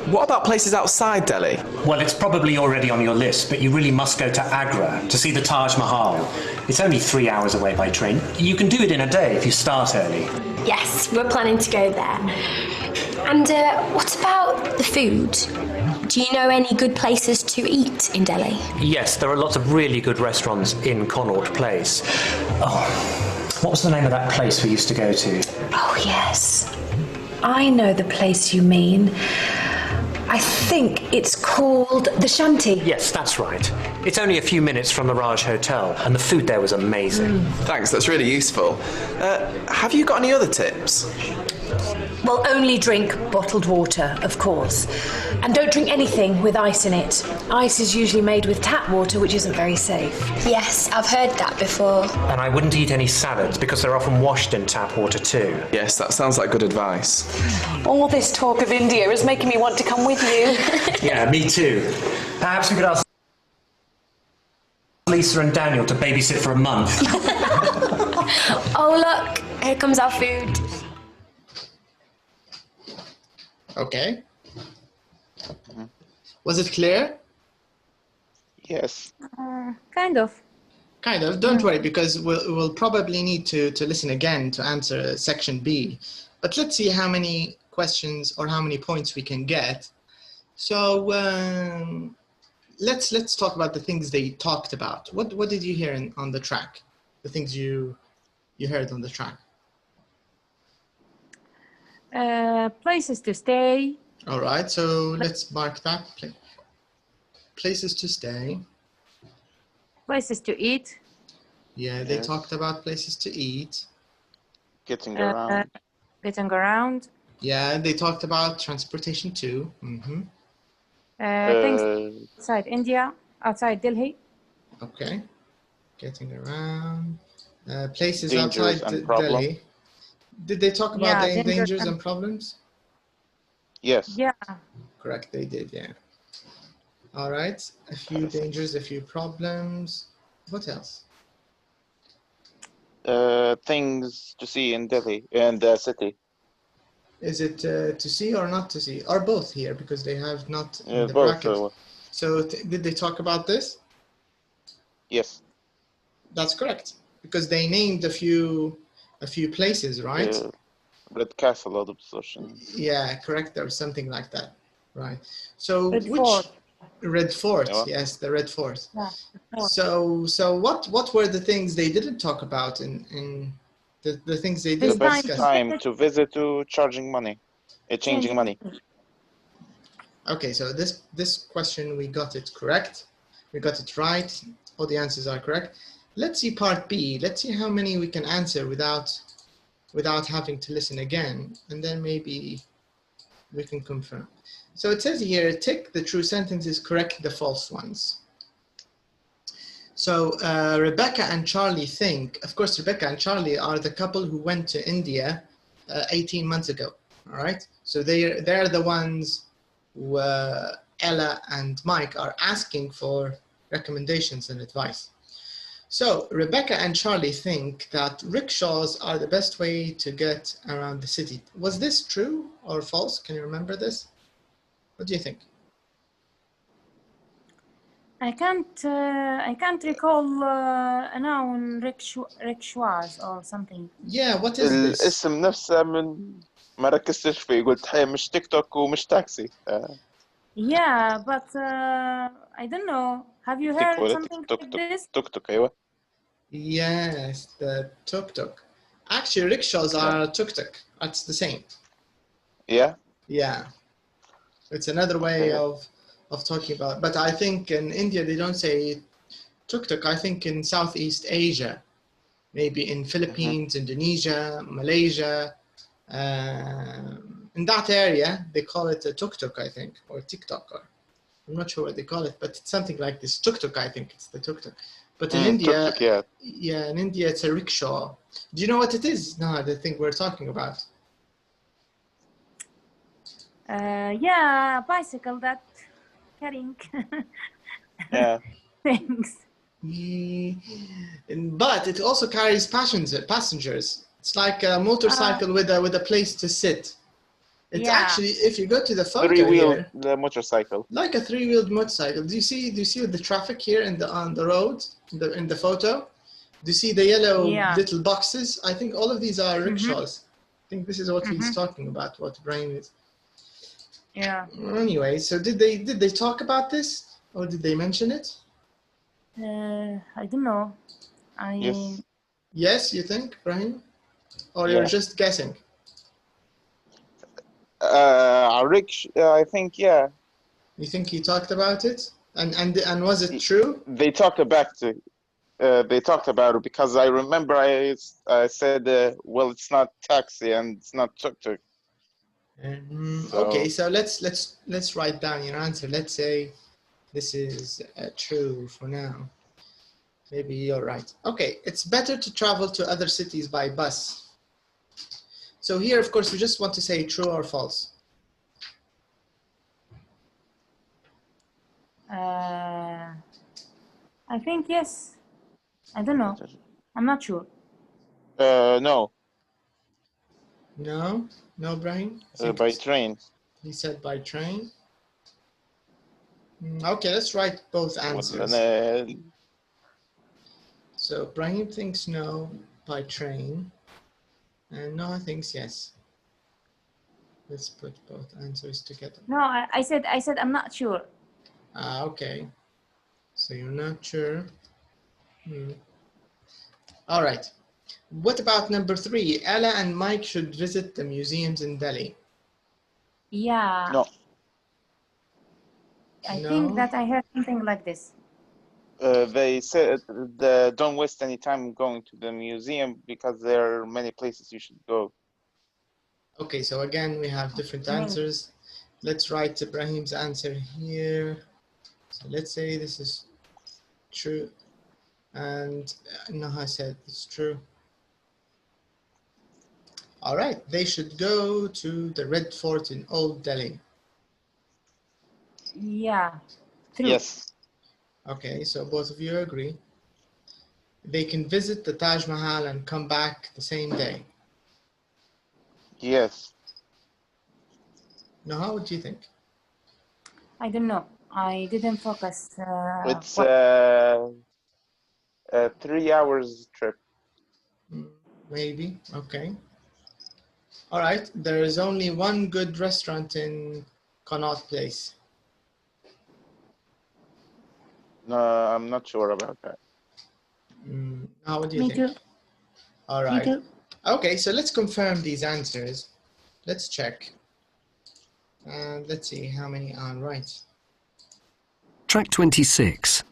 What about places outside Delhi? Well, it's probably already on your list, but you really must go to Agra to see the Taj Mahal. It's only 3 hours away by train. You can do it in a day if you start early. Yes, we're planning to go there. And what about the food? Do you know any good places to eat in Delhi? Yes, there are lots of really good restaurants in Connaught Place. Oh, what was the name of that place we used to go to? Oh, yes. I know the place you mean. I think it's called the Shanty. Yes, that's right. It's only a few minutes from the Raj Hotel, and the food there was amazing. Thanks, that's really useful. Have you got any other tips? Well, only drink bottled water, of course. And don't drink anything with ice in it. Ice is usually made with tap water, which isn't very safe. Yes, I've heard that before. And I wouldn't eat any salads because they're often washed in tap water too. Yes, that sounds like good advice. All this talk of India is making me want to come with you. Yeah, me too. Perhaps we could ask Lisa and Daniel to babysit for a month. Oh, look, here comes our food. Okay. Was it clear? Yes. Kind of. Kind of. Don't worry, because we'll probably need to listen again to answer section B. But let's see how many questions or how many points we can get. So let's talk about the things they talked about. What did you hear on the track? The things you heard on the track. Places to stay. All right, so let's mark that. Places to stay. Places to eat. Yeah, they Yes. talked about places to eat. Getting around. Getting around. Yeah, they talked about transportation too. Things outside India, outside Delhi. Okay, getting around. Places Dangers outside and problems. Delhi. Did they talk about Yeah, the dangers dangers and- and problems? Yes. Yeah. Correct, they did, yeah. All right, a few dangers, a few problems. What else? Things to see in Delhi, in the city. Is it to see or not to see? Or both here, because they have not in the Both. bracket. So did they talk about this? Yes. That's correct, because they named a few places, right? Red Castle هذا بالصوشن. Yeah, correct, or something like that, right? So Red which Fort. Red Fort? Yeah. Yes, the Red Fort. Yeah. Fort. So what were the things they didn't talk about in the things they The didn't best discuss? time to visit to changing money. Money. Okay, so this question we got it correct. We got it right. All the answers are correct. Let's see part B. Let's see how many we can answer without having to listen again, and then maybe we can confirm. So it says here, tick the true sentences, correct the false ones. So Rebecca and Charlie think, of course, Rebecca and Charlie are the couple who went to India 18 months ago, all right? So they're the ones who Ella and Mike are asking for recommendations and advice. So Rebecca and Charlie think that rickshaws are the best way to get around the city. Was this true or false? Can you remember this? What do you think? I can't recall a noun rickshaws or something. Yeah, what is this? الاسم نفسه من ما ركزتش فيه قلت هي مش تيك توك ومش تاكسي. Yeah, but I don't know. Have you heard something like this? توك توك أيوة. Yes, the tuk-tuk. Actually, rickshaws are tuk-tuk. It's the same. Yeah. Yeah. It's another way of talking about, but I think in India they don't say tuk-tuk. I think in Southeast Asia maybe in Philippines, Indonesia, Malaysia. In that area, they call it a tuk-tuk, I think, or TikTok. Or I'm not sure what they call it, but it's something like this. Tuk-tuk, I think it's the tuk-tuk. But in India, tuk-tuk, yeah. In India, it's a rickshaw. Do you know what it is? No, the thing we're talking about. Yeah, bicycle that carrying things. But it also carries passengers. It's like a motorcycle with a place to sit. It's actually, if you go to the photo three-wheeled here, motorcycle. like a three-wheeled motorcycle. Do you see the traffic here on the road in the photo? Do you see the yellow little boxes? I think all of these are rickshaws. I think this is what he's talking about. What Brian is. Yeah. Anyway, so did they talk about this or did they mention it? I don't know. Yes. Yes, you think, Brian? Or you're just guessing? I think, yeah. You think he talked about it? And was it true? They talked about it. Because I remember I said, well, it's not taxi and it's not tuk-tuk. Okay, so let's write down your answer. Let's say this is true for now. Maybe you're right. Okay, it's better to travel to other cities by bus. So here, of course, we just want to say true or false. I think yes. I don't know. I'm not sure. No. No, Brian? By train. He said by train. Okay, let's write both answers. So Brahim thinks no, by train. And Noah thinks yes. Let's put both answers together. No, I said I'm not sure. Okay. So you're not sure. All right. What about number 3? Ella and Mike should visit the museums in Delhi. Yeah. No. I think that I heard something like this. They said don't waste any time going to the museum because there are many places you should go. Okay, so again, we have different answers. Let's write Ibrahim's answer here. So let's say this is true. And Naha said it's true. All right, they should go to the Red Fort in Old Delhi. Yeah, true. Yes. Okay, so both of you agree. They can visit the Taj Mahal and come back the same day. Yes. Now, what do you think? I don't know. I didn't focus. It's a 3 hours trip. Maybe, okay. All right, there is only one good restaurant in Connaught Place. No, I'm not sure about that. Now, what do you think? Me too. All right. Me too. Okay, so let's confirm these answers. Let's check. And let's see how many are right. Track 26.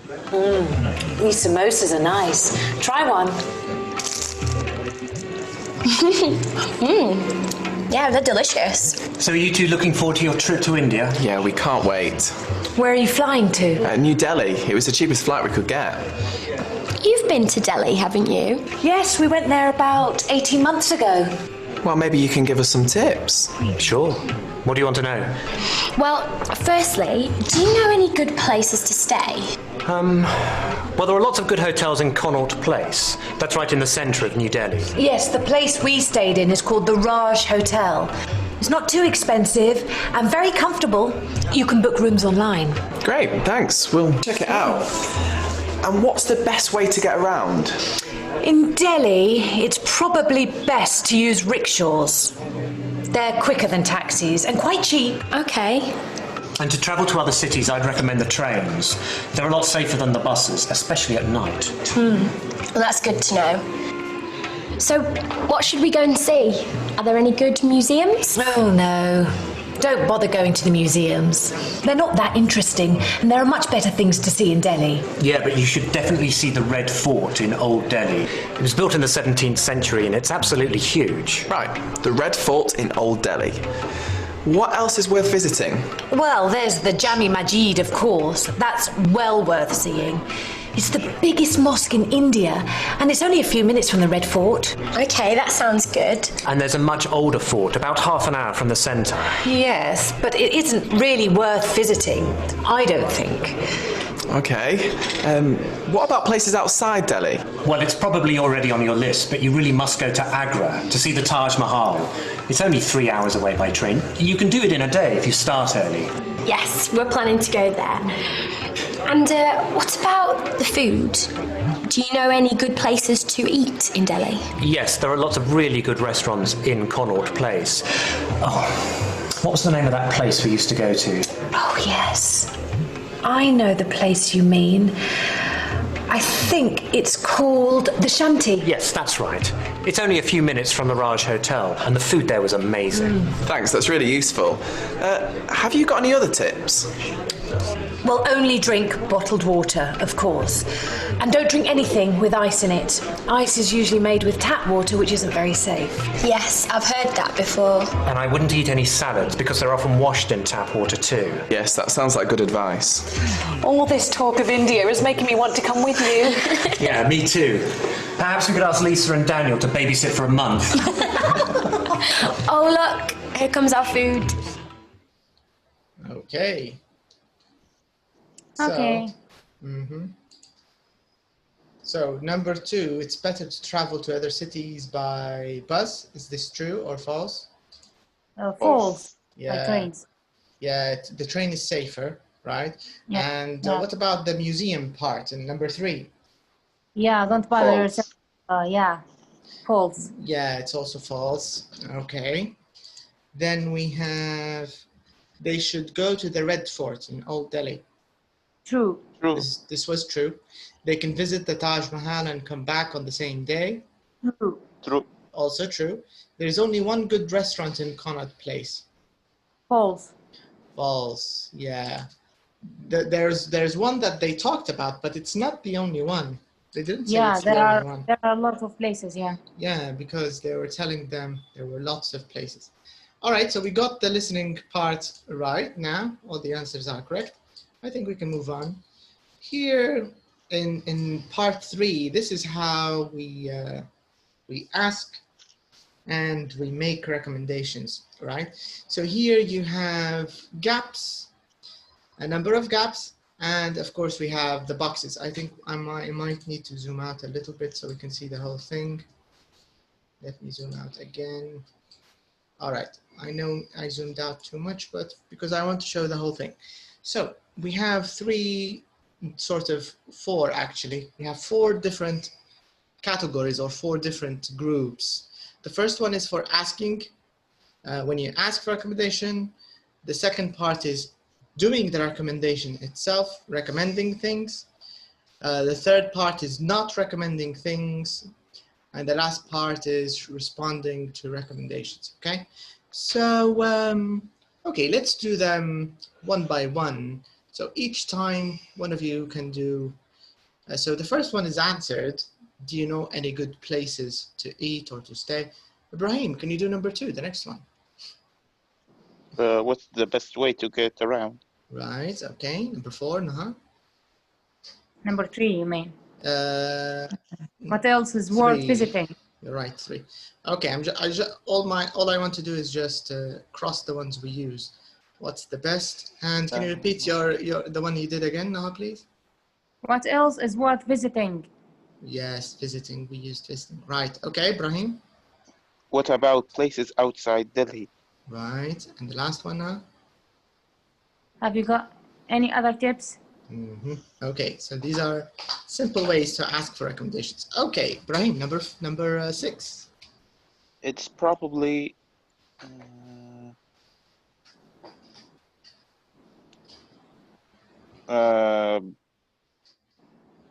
These samosas are nice. Try one. Yeah, they're delicious. So are you two looking forward to your trip to India? Yeah, we can't wait. Where are you flying to? New Delhi. It was the cheapest flight we could get. You've been to Delhi, haven't you? Yes, we went there about 18 months ago. Well, maybe you can give us some tips. Sure. What do you want to know? Well, firstly, do you know any good places to stay? Well, there are lots of good hotels in Connaught Place. That's right in the centre of New Delhi. Yes, the place we stayed in is called the Raj Hotel. It's not too expensive and very comfortable. You can book rooms online. Great, thanks. We'll check it out. And what's the best way to get around? In Delhi, it's probably best to use rickshaws. They're quicker than taxis and quite cheap. Okay. And to travel to other cities, I'd recommend the trains. They're a lot safer than the buses, especially at night. Well, that's good to know. So, what should we go and see? Are there any good museums? Oh, no. Don't bother going to the museums. They're not that interesting, and there are much better things to see in Delhi. Yeah, but you should definitely see the Red Fort in Old Delhi. It was built in the 17th century and it's absolutely huge. Right, the Red Fort in Old Delhi. What else is worth visiting? Well, there's the Jami Masjid, of course. That's well worth seeing. It's the biggest mosque in India, and it's only a few minutes from the Red Fort. Okay, that sounds good. And there's a much older fort, about half an hour from the centre. Yes, but it isn't really worth visiting, I don't think. Okay. What about places outside Delhi? Well, it's probably already on your list, but you really must go to Agra to see the Taj Mahal. It's only 3 hours away by train. You can do it in a day if you start early. Yes, we're planning to go there. And what about the food? Do you know any good places to eat in Delhi? Yes, there are lots of really good restaurants in Connaught Place. Oh, what was the name of that place we used to go to? Oh, yes. I know the place you mean. I think it's called the Shanty. Yes, that's right. It's only a few minutes from the Raj Hotel, and the food there was amazing. Thanks, that's really useful. Have you got any other tips? Well, only drink bottled water, of course. And don't drink anything with ice in it. Ice is usually made with tap water, which isn't very safe. Yes, I've heard that before. And I wouldn't eat any salads, because they're often washed in tap water too. Yes, that sounds like good advice. All this talk of India is making me want to come with you. Yeah, me too. Perhaps we could ask Lisa and Daniel to babysit for a month. Oh, look, here comes our food. Okay. Okay. So number 2, it's better to travel to other cities by bus. Is this true or false? False. By Yeah. trains. Yeah, the train is safer, right? Yeah. And Yeah. what about the museum part in number 3? Yeah, don't bother False. yourself. Yeah, false. Yeah, it's also false. Okay. Then we have, they should go to the Red Fort in Old Delhi. True. True. This was true. They can visit the Taj Mahal and come back on the same day. True. True. Also true. There's only one good restaurant in Connaught Place. False. False. Yeah. There's one that they talked about, but it's not the only one. They didn't say Yeah, it's the only one. there are lots of places. Yeah. Yeah, because they were telling them there were lots of places. All right, so we got the listening part right now. All the answers are correct. I think we can move on. Here in part 3, this is how we ask and we make recommendations, right? So here you have gaps, a number of gaps, and of course we have the boxes. I think I might need to zoom out a little bit so we can see the whole thing. Let me zoom out again. All right, I know I zoomed out too much, but because I want to show the whole thing. So we have 4 actually. We have 4 different categories or 4 different groups. The first one is for asking, when you ask for recommendation. The second part is doing the recommendation itself, recommending things. The third part is not recommending things. And the last part is responding to recommendations, okay? So, okay, let's do them one by one. So each time one of you can do, so the first one is answered. Do you know any good places to eat or to stay? Ibrahim, can you do number 2, the next one? What's the best way to get around? Right, okay. Number 4, Naha. Number 3, you mean? What 3. else is worth visiting? You're right, 3. Okay, all I want to do is just cross the ones we use. What's the best? And can you repeat the one you did again, Naha, please? What else is worth visiting? Yes, visiting. We used visiting. Right. Okay, Ibrahim. What about places outside Delhi? Right. And the last one now? Have you got any other tips? Okay, so these are simple ways to ask for recommendations. Okay, Ibrahim, number 6. It's probably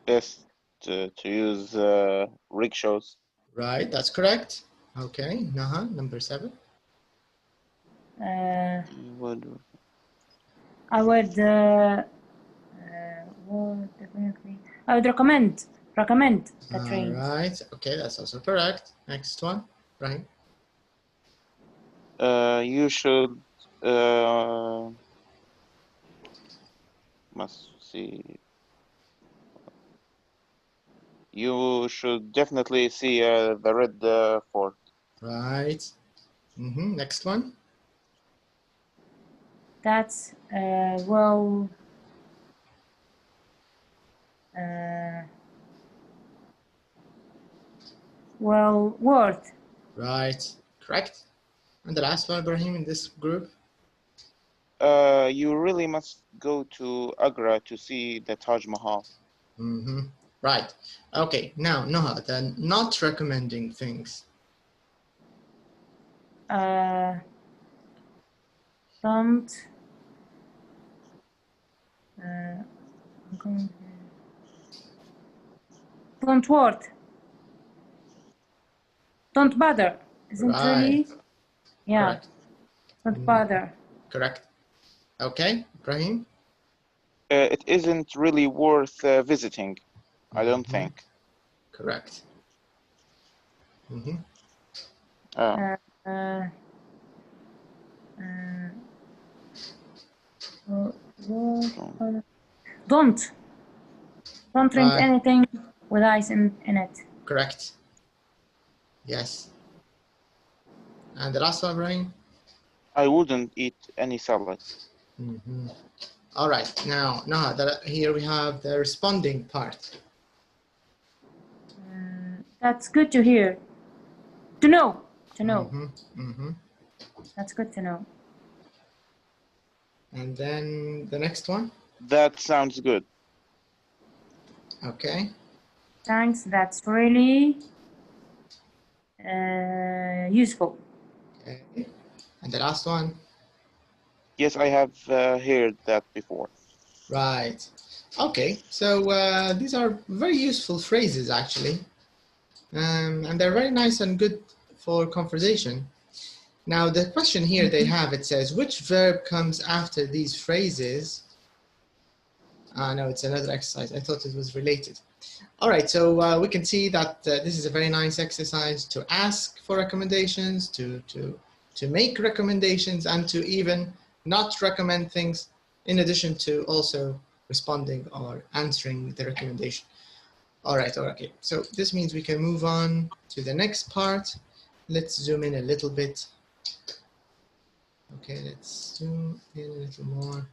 best to use rickshaws. Right, that's correct. Okay, Naha, number 7. I would recommend the train. All right. Okay, that's also correct. Next one, right? You should must see. You should definitely see the red fort. Right. Next one. That's well. Well worth. Right. Correct. And the last one, Ibrahim, in this group. You really must go to Agra to see the Taj Mahal. Right. Okay. Now, Noha, the not recommending things. Don't. Don't worth. Don't bother. Isn't really? Yeah. Correct. Don't bother. Correct. Okay, Ibrahim. It isn't really worth visiting, I don't think. Correct. Don't drink anything with ice in it. Correct. Yes. And the last one, Ibrahim? I wouldn't eat any salad. All right. Now, here we have the responding part. That's good to hear. To know. That's good to know. And then the next one. That sounds good. Okay. Thanks. That's really useful. Okay. And the last one. Yes, I have heard that before. Right. Okay. So these are very useful phrases, actually. And they're very nice and good for conversation. Now, the question here they have, it says, which verb comes after these phrases? No, it's another exercise. I thought it was related. All right, so we can see that this is a very nice exercise to ask for recommendations, to make recommendations, and to even not recommend things, in addition to also responding or answering the recommendation. All right, okay. So this means we can move on to the next part. Let's zoom in a little bit. Okay, let's zoom in a little more.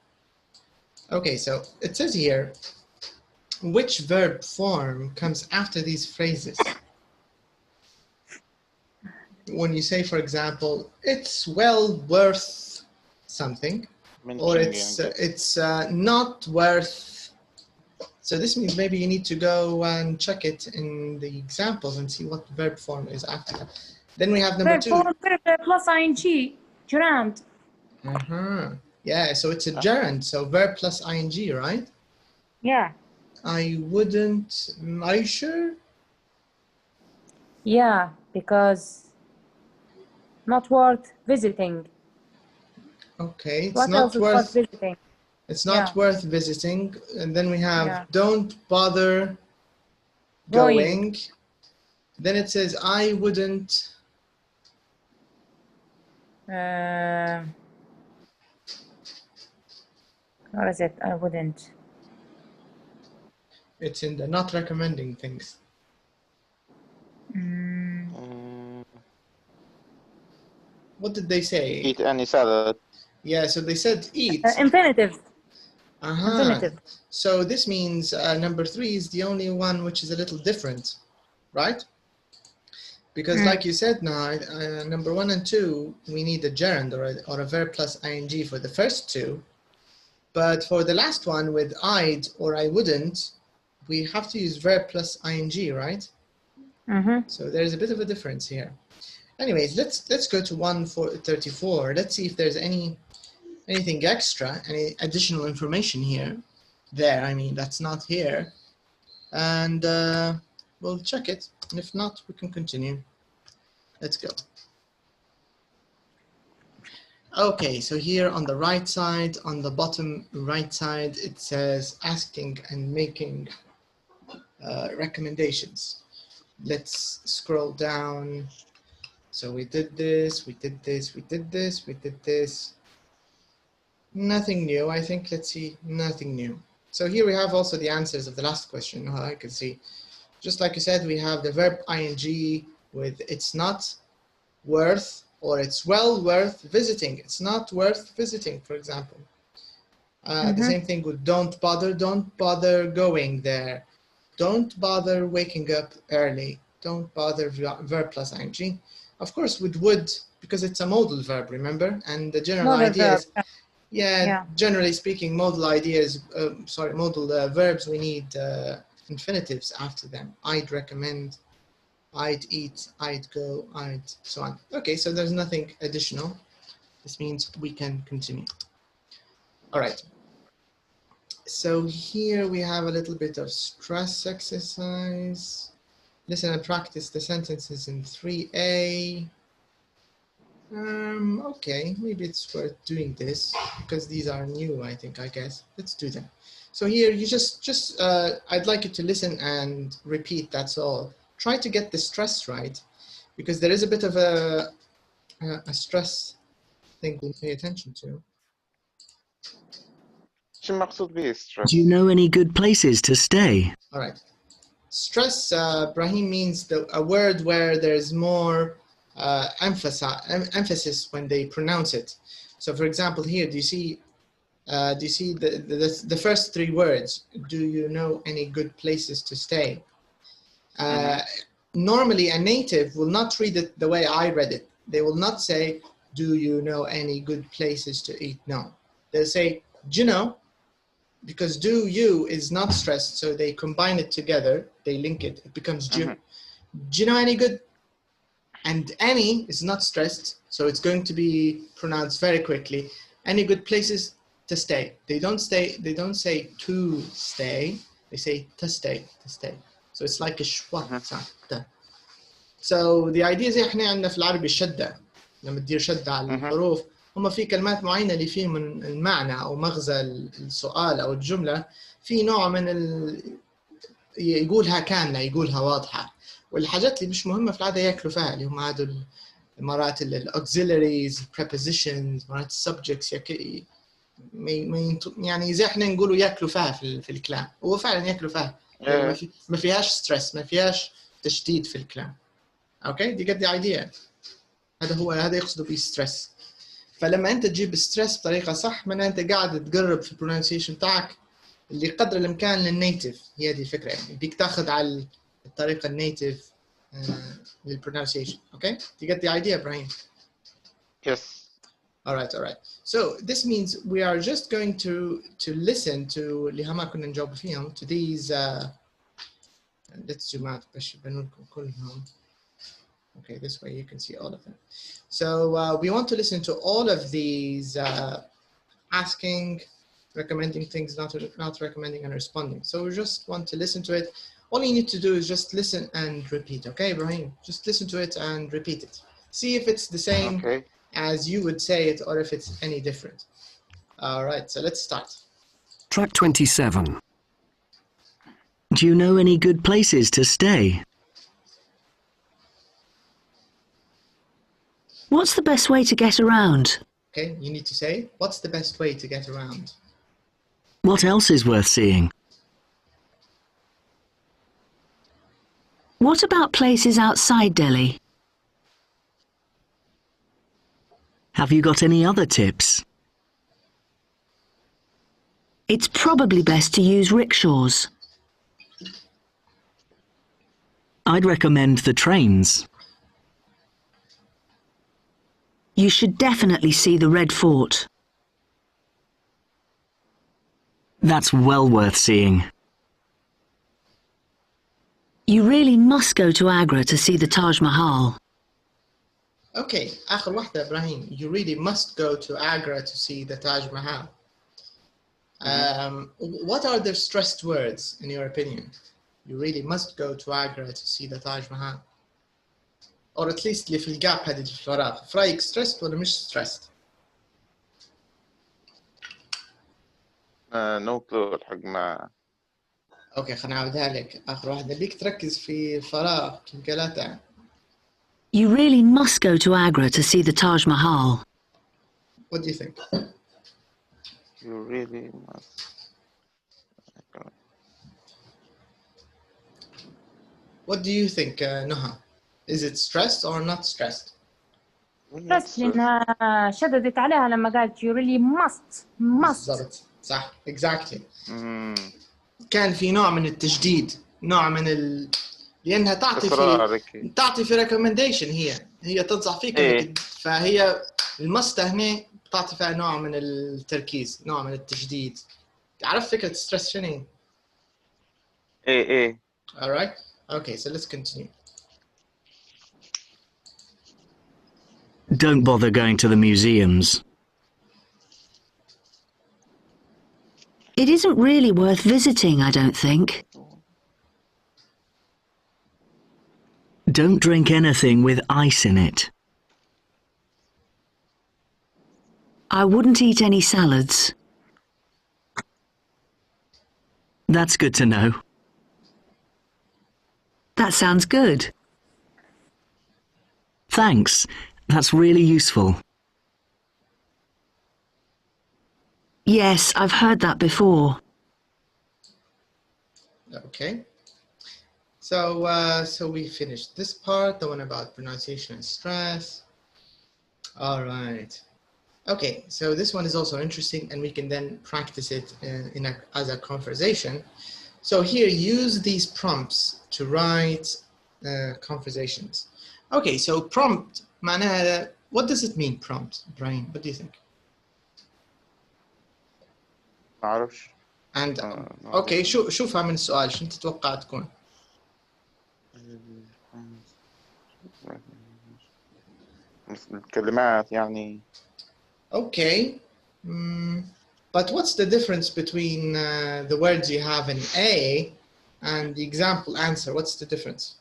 Okay, so it says here, which verb form comes after these phrases? When you say, for example, it's well worth something, or it's not worth. So this means maybe you need to go and check it in the examples and see what verb form is after that. Then we have number two. Verb plus ing, gerund. Yeah, so it's a gerund, so verb plus ing, right? Yeah. I wouldn't. Are you sure? Yeah, because not worth visiting. Okay, it's what not else is worth visiting. It's not worth visiting. And then we have don't bother going. Then it says I wouldn't. What is it? I wouldn't. It's in the not recommending things. What did they say? Eat any salad. Yeah, so they said eat. Infinitive. Infinitive. So this means number 3 is the only one which is a little different, right? Because like you said now, number 1 and 2, we need a gerund or a verb plus ing for the first two. But for the last one with I'd or I wouldn't, we have to use verb plus ing, right? So there's a bit of a difference here. Anyways, let's go to 134. Let's see if there's anything extra, any additional information here. I mean, that's not here. And we'll check it. And if not, we can continue. Let's go. Okay, so here on the right side, on the bottom right side, it says asking and making recommendations. Let's scroll down. So we did this, we did this, we did this, we did this. Nothing new, I think. Let's see, nothing new. So here we have also the answers of the last question. I can see, just like you said, we have the verb ing with it's not worth, or it's well worth visiting. It's not worth visiting, for example. The same thing with don't bother going there. Don't bother waking up early. Don't bother verb plus ing. Of course, with would, because it's a modal verb, remember? And the general idea is, generally speaking, modal ideas, modal verbs, we need infinitives after them. I'd recommend, I'd eat, I'd go, I'd, so on. Okay, so there's nothing additional. This means we can continue. All right. So here we have a little bit of stress exercise. Listen and practice the sentences in 3A. Okay, maybe it's worth doing this because these are new, I guess. Let's do them. So here you just I'd like you to listen and repeat, that's all. Try to get the stress right, because there is a bit of a stress thing to pay attention to. شو المقصود به stress? Do you know any good places to stay? All right. Stress, Brahim, means a word where there's more emphasis when they pronounce it. So, for example, here, do you see the first three words? Do you know any good places to stay? Normally, a native will not read it the way I read it. They will not say, do you know any good places to eat? No. They'll say, do you know? Because do you is not stressed, so they combine it together, they link it, it becomes do. Do you know any good? And any is not stressed, so it's going to be pronounced very quickly. Any good places to stay? They don't say to stay, they say to stay, to stay. So it's like a schwa. So the idea is احنا عندنا في العربي الشدة، لما تدير شدة على الحروف هم في كلمات معينة اللي فيه من المعنى أو مغزى السؤال أو الجملة في نوع من يقولها كاملة، يقولها واضحة، والحاجات اللي مش مهمة في العادة ياكلوا فيها، اللي هم هادو مرات الauxiliaries, prepositions، مرات subjects يعني زي احنا نقولوا ياكلوا فيها في الكلام، هو فعلا ياكلوا فيها، ما فيهاش ستريس، ما فيهاش تشديد في الكلام. اوكي، دي قد ايديا، هذا يقصده بالستريس. فلما انت تجيب ستريس بطريقه صح، معناها انت قاعد تقرب في البرونسيشن تاعك اللي قدر الامكان للنيتيف. هي دي الفكره، يعني بدك تاخذ على الطريقه النيتيف للبرونسيشن. اوكي، دي قد ايديا ابراهيم. Yes. All right. So this means we are just going to listen to اللي هما كنا نجاوب فيهم, to these let's zoom out باش يبانوا لكم كلهم. Okay, this way you can see all of them. So we want to listen to all of these asking, recommending things, not recommending, and responding. So we just want to listen to it. All you need to do is just listen and repeat. Okay, Ibrahim? Just listen to it and repeat it. See if it's the same as you would say it or if it's any different. All right, so let's start. Track 27. Do you know any good places to stay? What's the best way to get around? Okay, you need to say, what's the best way to get around? What else is worth seeing? What about places outside Delhi? Have you got any other tips? It's probably best to use rickshaws. I'd recommend the trains. You should definitely see the Red Fort. That's well worth seeing. You really must go to Agra to see the Taj Mahal. Okay, آخر واحدة إبراهيم. You really must go to Agra to see the Taj Mahal. What are the stressed words in your opinion? You really must go to Agra to see the Taj Mahal. Or at least اللي في الجاب هذه في الفراغ. في رأيك stressed ولا مش stressed? نو كلو الحق مع. اوكي خليني اعودها لك اخر واحده بيك تركز في الفراغ كيف قالتها. You really must go to Agra to see the Taj Mahal. What do you think? You really must. What do you think, Noha? Is it stressed or not stressed? بس لأنها شددت عليها لما قالت you really must بالضبط صح exactly. كان في نوع من التشديد، نوع من لأنها تعطي في recommendation، هي تنصح فيك فهي المست هنا بتعطي فيها نوع من التركيز، نوع من التشديد. تعرف فكرة stress شنو؟ ايه. Alright. Okay, so let's continue. Don't bother going to the museums. It isn't really worth visiting, I don't think. Don't drink anything with ice in it. I wouldn't eat any salads. That's good to know. That sounds good. Thanks. That's really useful. Yes, I've heard that before. Okay. So we finished this part, the one about pronunciation and stress. All right. Okay, so this one is also interesting, and we can then practice it as a conversation. So here, use these prompts to write conversations. Okay, so prompt, معناها, what does it mean, prompt, Brian? What do you think? ما أعرفش. And okay, شوفها من السؤال، شو أنت تتوقع تكون؟ الكلمات يعني. Okay. But what's the difference between the words you have in A and the example answer? What's the difference?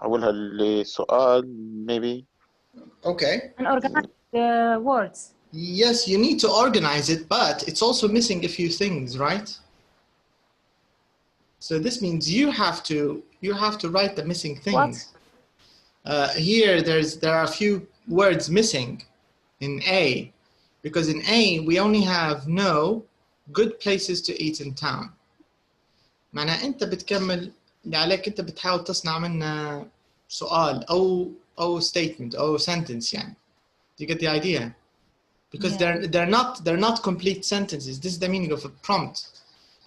حولها لسؤال maybe. Okay. and organize the words. Yes, you need to organize it, but it's also missing a few things, right? So this means you have to write the missing things. Here there are a few words missing in A, because in A we only have no good places to eat in town. معناها أنت بتكمل اللي عليك، أنت بتحاول تصنع منه سؤال أو statement أو sentence يعني. Do you get the idea? Because they're not complete sentences. This is the meaning of a prompt.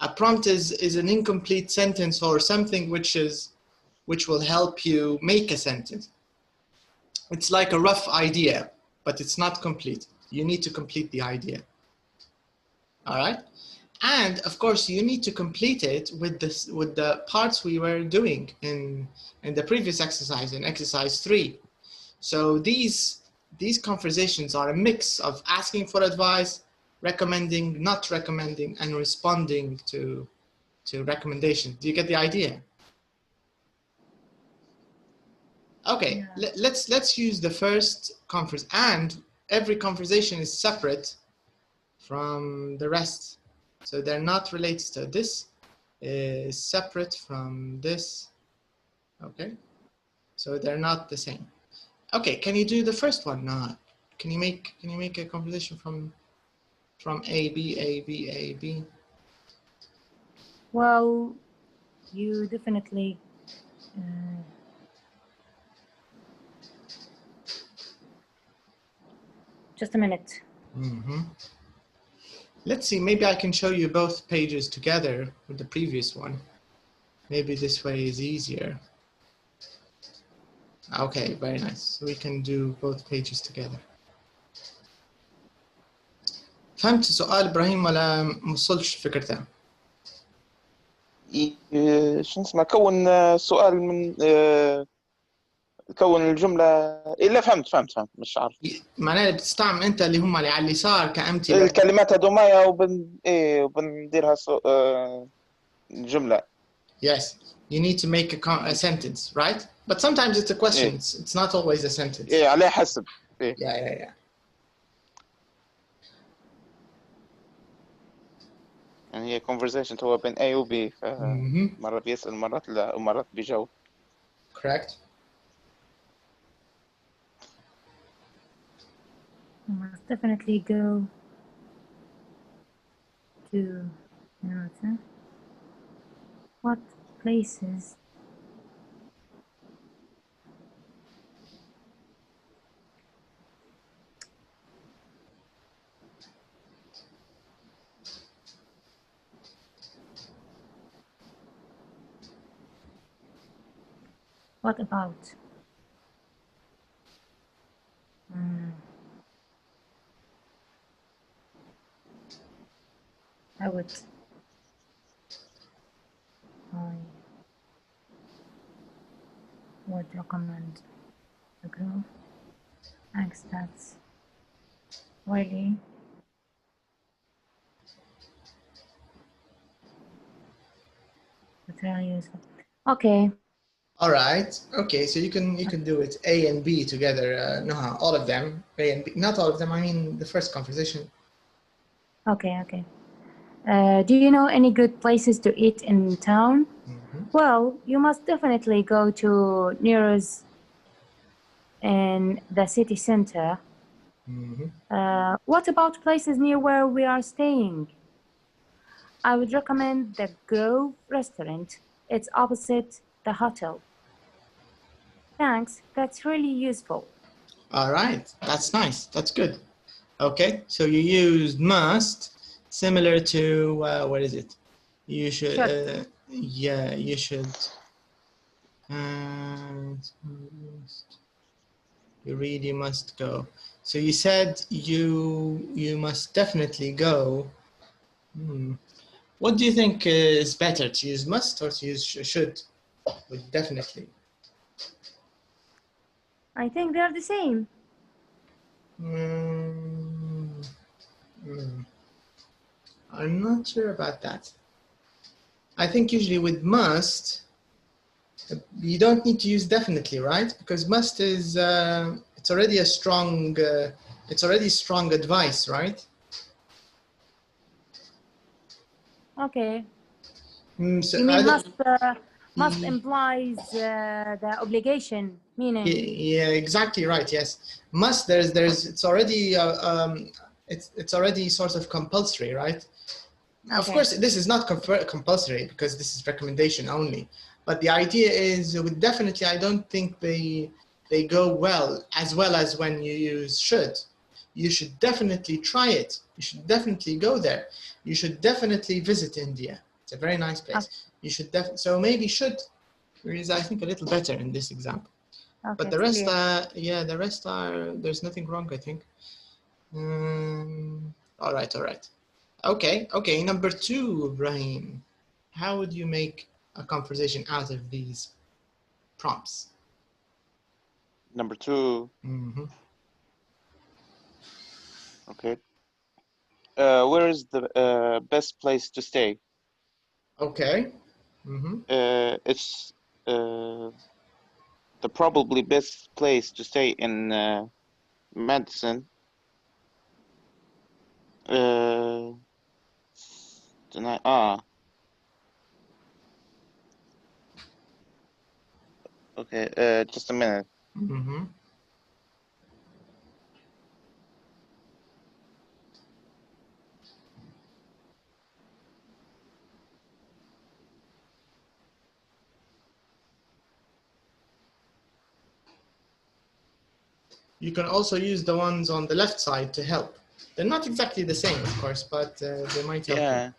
A prompt is an incomplete sentence or something which will help you make a sentence. It's like a rough idea, but it's not complete. You need to complete the idea. All right? And of course, you need to complete it with the parts we were doing in the previous exercise, in exercise 3. So these conversations are a mix of asking for advice, recommending, not recommending, and responding to recommendations. Do you get the idea? Okay, let's use the first conference, and every conversation is separate from the rest. So they're not related. So this is separate from this. Okay, so they're not the same. Okay, can you do the first one? No. Can you make a conversation from A, B, A, B, A, B? Well, you definitely just a minute. Let's see, maybe I can show you both pages together with the previous one. Maybe this way is easier. Okay, very nice. So we can do both pages together. فهمت سؤال إبراهيم ولا موصلش فكرته؟ شو اسمه كون سؤال من كون الجملة. إلا فهمت مش عارف. معناه بتستعمل أنت اللي هم اللي على اليسار كأمثلة. الكلمات هذوما وبنديرها جملة. Yes, you need to make a sentence, right? But sometimes it's a question. It's not always a sentence. إيه عليه حسب. إيه. Yeah. يعني هي conversation هو بين A و B. مرات بيسأل مرات لا ومرات بيجاوب. Correct. You must definitely go to what places. What about? I would recommend the group. Thanks, that's really useful. Okay. All right. Okay, so you can do it A and B together. No, all of them. A and B. Not all of them. I mean the first conversation. Okay. Do you know any good places to eat in town? Well, you must definitely go to nearest in the city center. What about places near where we are staying? I would recommend the Grove restaurant. It's opposite the hotel. Thanks, that's really useful. All right, that's nice. That's good. Okay, so you used must, similar to what is it? You should. Yeah, you should. You really must go. So you said you must definitely go. What do you think is better, to use must or to use should with definitely? I think they're the same. I'm not sure about that. I think usually with must, you don't need to use definitely, right? Because must is it's already a strong advice, right? Okay. So you mean must implies the obligation, meaning? Yeah, exactly right. Yes, must. It's already it's already sort of compulsory, right? Okay. Of course, this is not compulsory because this is recommendation only. But the idea is with definitely, I don't think they go well as when you use should. You should definitely try it. You should definitely go there. You should definitely visit India. It's a very nice place. You should so maybe should is, I think, a little better in this example. Okay, but the rest, the rest are, there's nothing wrong, I think. All right. Okay, number 2, Ibrahim. How would you make a conversation out of these prompts? Number 2. Okay. Where is the best place to stay? Okay. It's the probably best place to stay in Madison. Tonight. Okay. Just a minute. You can also use the ones on the left side to help. They're not exactly the same, of course, but they might help you.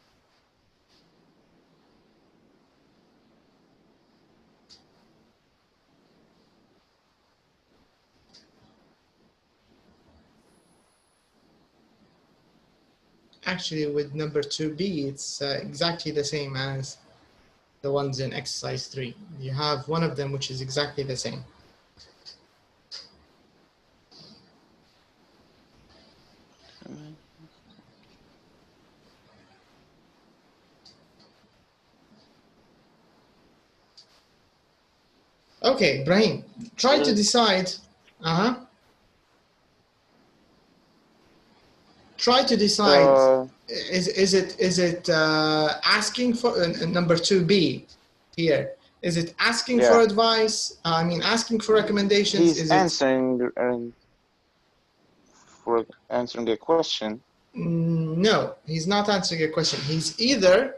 Actually, with number 2B, it's exactly the same as the ones in exercise 3. You have one of them which is exactly the same. Okay, Brahim, try to decide. Try to decide. Is it asking for number 2B here? Is it asking for advice? I mean, asking for recommendations. He's answering a question. No, he's not answering a question. He's either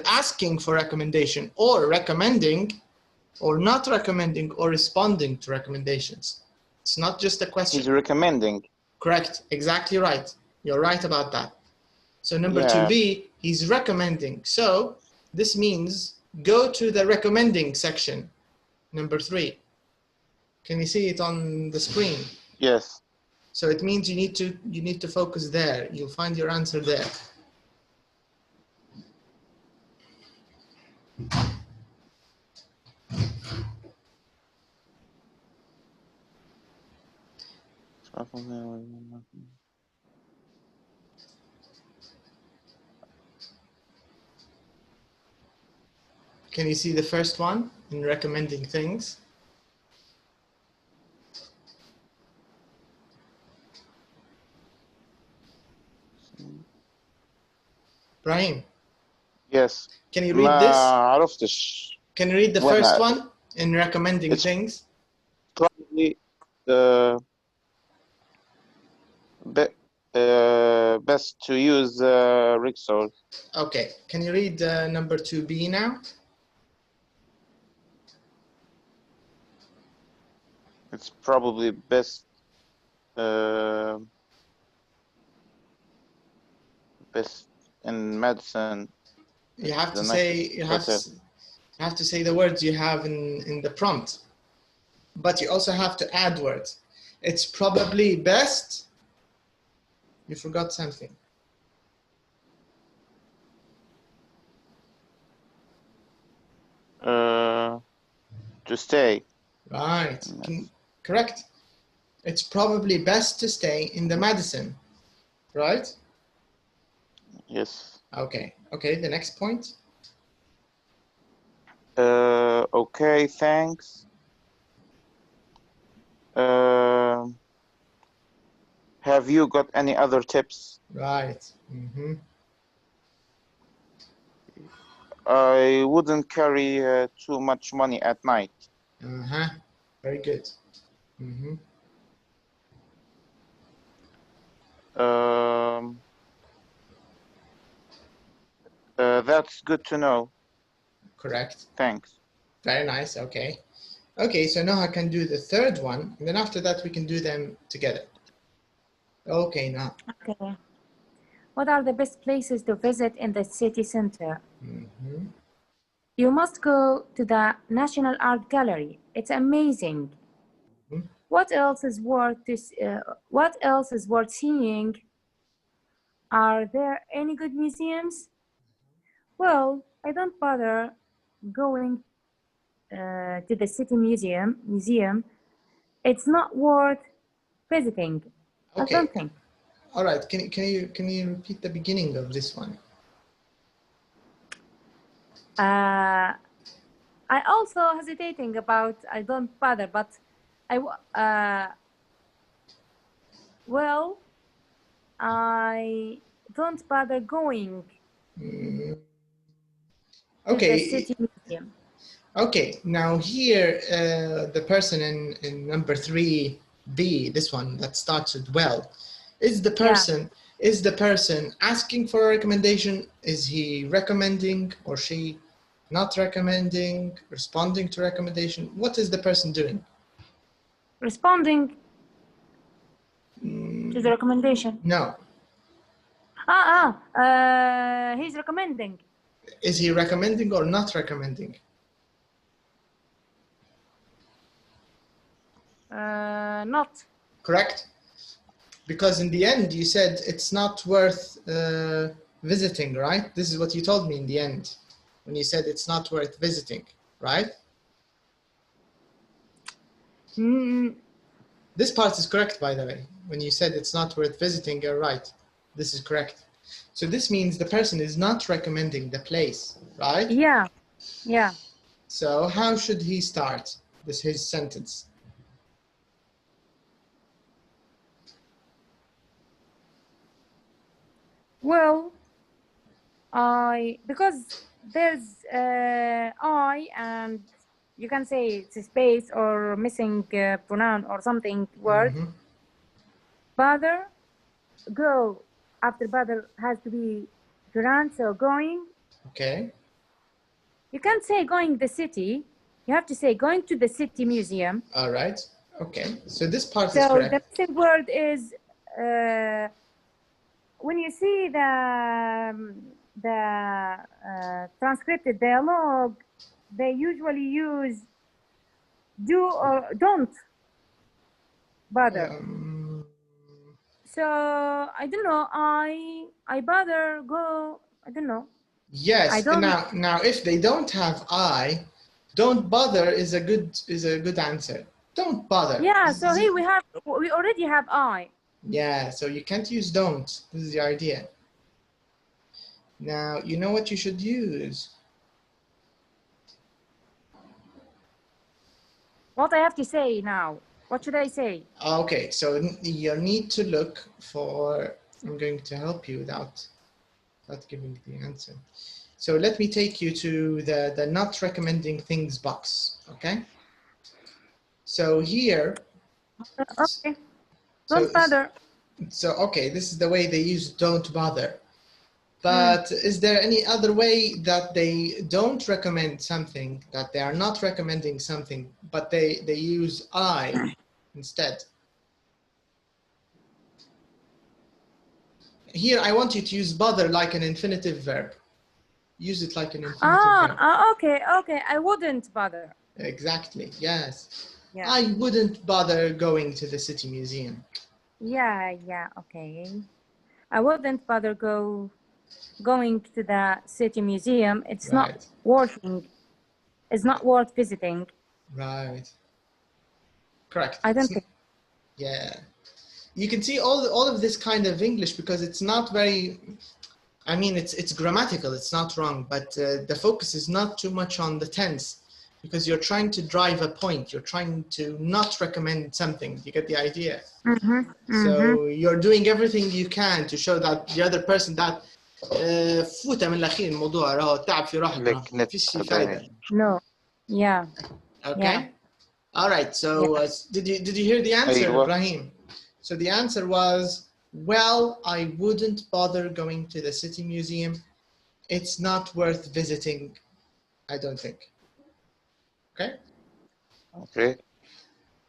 asking for recommendation, or recommending, or not recommending, or responding to recommendations. It's not just a question. He's recommending. Correct. Exactly right. You're right about that. So number 2B, he's recommending. So this means go to the recommending section. Number 3. Can you see it on the screen? Yes. So it means you need to focus there. You'll find your answer there. Can you see the first one in recommending things? Brahim? Yes. Can you read this? عرفتش. Can you read the first one in recommending things? Probably best to use Rixol. Okay. Can you read number 2B now? It's probably best best in medicine. You have to say the words you have in the prompt, but you also have to add words. It's probably best. You forgot something. To stay. Right. Correct. It's probably best to stay in the medicine, right? Yes. Okay. Okay. The next point. Okay. Thanks. Have you got any other tips? Right. I wouldn't carry too much money at night. Very good. That's good to know. Correct. Thanks. Very nice. Okay. Okay, so now I can do the third one, and then after that we can do them together. Okay, now. Okay. What are the best places to visit in the city center? You must go to the National Art Gallery. It's amazing. What else is worth seeing? Are there any good museums? Well, I don't bother going to the city museum. It's not worth visiting. Okay. I don't think. All right. Can you repeat the beginning of this one? I also hesitating about I don't bother, but well, I don't bother going to the city museum. Okay, now here the person in number 3B, this one that starts with well, is the person asking for a recommendation? Is he recommending, or she not recommending, responding to recommendation? What is the person doing? Responding to the recommendation. No. He's recommending. Is he recommending or not recommending? Not. Correct. Because in the end you said it's not worth visiting, right? This is what you told me in the end when you said it's not worth visiting, right? This part is correct, by the way. When you said it's not worth visiting, you're right. This is correct. So this means the person is not recommending the place, right? Yeah. Yeah. So how should he start? his sentence? Well, because there's I, and you can say it's a space or missing pronoun or something word. Bother, go, after bother has to be gerund, so going. Okay. You can't say going the city. You have to say going to the city museum. All right. Okay. So this part is So correct. the missing word is when you see the transcripted dialogue, they usually use do or don't bother. So I don't know. I bother go. I don't know. Yes. I don't. Now if they don't have I, don't bother is a good answer. Don't bother. Yeah. So here we already have I. Yeah. So you can't use don't. This is the idea. Now you know what you should use. What I have to say now? What should I say? Okay, so you need to look for, I'm going to help you without giving the answer. So let me take you to the not recommending things box, okay? So here. Okay, don't bother. So, okay, this is the way they use don't bother. But is there any other way that they don't recommend something, that they are not recommending something, but they use I instead? Here, I want you to use bother like an infinitive verb. Use it like an infinitive verb. Okay. I wouldn't bother. Exactly, yes. Yeah. I wouldn't bother going to the city museum. Yeah, okay. I wouldn't bother going to the city museum. It's not working. It's not worth visiting. Right. Correct. I don't think. Yeah. You can see all of this kind of English because it's not very, I mean, it's grammatical, it's not wrong, but the focus is not too much on the tense because you're trying to drive a point. You're trying to not recommend something. You get the idea? So you're doing everything you can to show that the other person that فوتة من الأخير الموضوع راهو تعب في روحك ما فيش فايدة. No. Yeah. Okay. Yeah. All right. So did you hear the answer, أيوة. Ibrahim? So the answer was, well, I wouldn't bother going to the city museum. It's not worth visiting, I don't think. Okay. Okay.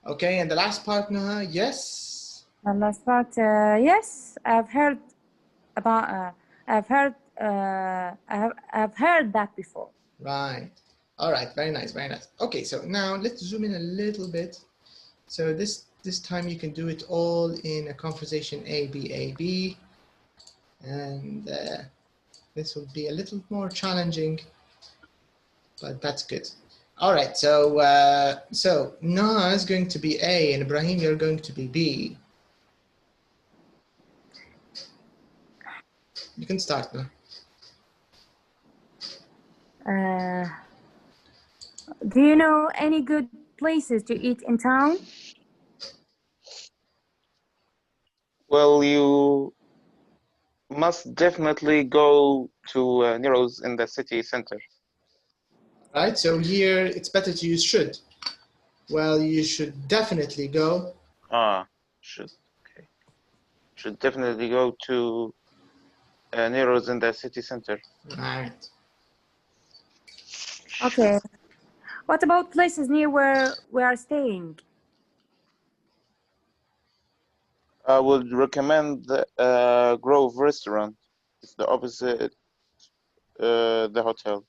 Okay. And the last part, Naha, yes. The last part, yes. I've heard about. I've heard that before. Right. All right. Very nice. Very nice. Okay. So now let's zoom in a little bit. So this time you can do it all in a conversation A, B. And this will be a little more challenging, but that's good. All right. So Naha is going to be A and Ibrahim, you're going to be B. You can start now. Do you know any good places to eat in town? Well, you must definitely go to Nero's in the city center. Right, so here it's better to use should. Well, you should definitely go. Should. Okay. Should definitely go to Nero's in the city center. Right. Okay. What about places near where we are staying? I would recommend the Grove restaurant. It's the opposite the hotel.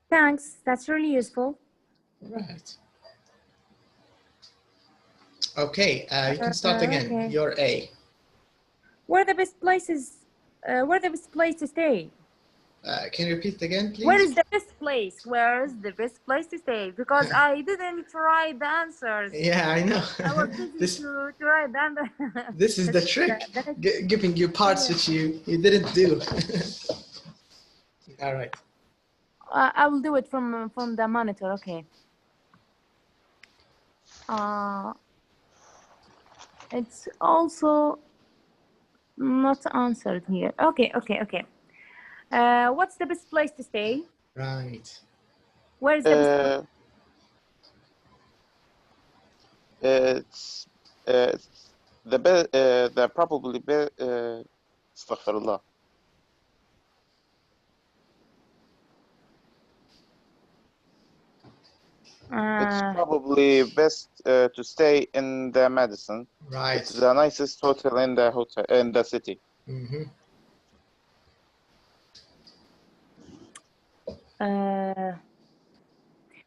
Thanks, that's really useful. Right. Okay, you can start again. Okay. You're A. Where are the best places? Where the best place to stay? Can you repeat again, please? Where is the best place? Where is the best place to stay? Because I didn't write the answers. Yeah, I know. I was busy to write the answers. This is the trick, giving you parts which you didn't do. All right. I will do it from the monitor. Okay. It's also not answered here. Okay. What's the best place to stay? Right. Where is the best It's the best. The probably best. Astaghfirullah. It's probably best to stay in the Madison. Right. It's the nicest hotel in the city. Mm-hmm.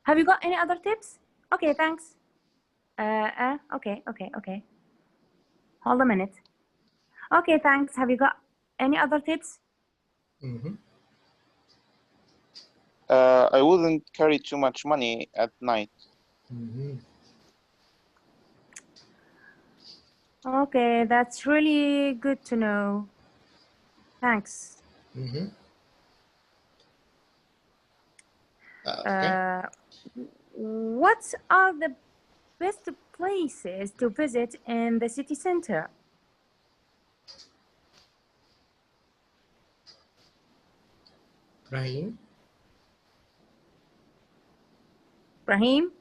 Have you got any other tips? Okay, thanks. Okay. Hold a minute. Okay, thanks. Have you got any other tips? Mm-hmm. I wouldn't carry too much money at night. Mm-hmm. Okay, that's really good to know. Thanks. Mm-hmm. Okay. What are the best places to visit in the city center? Rahim? Rahim?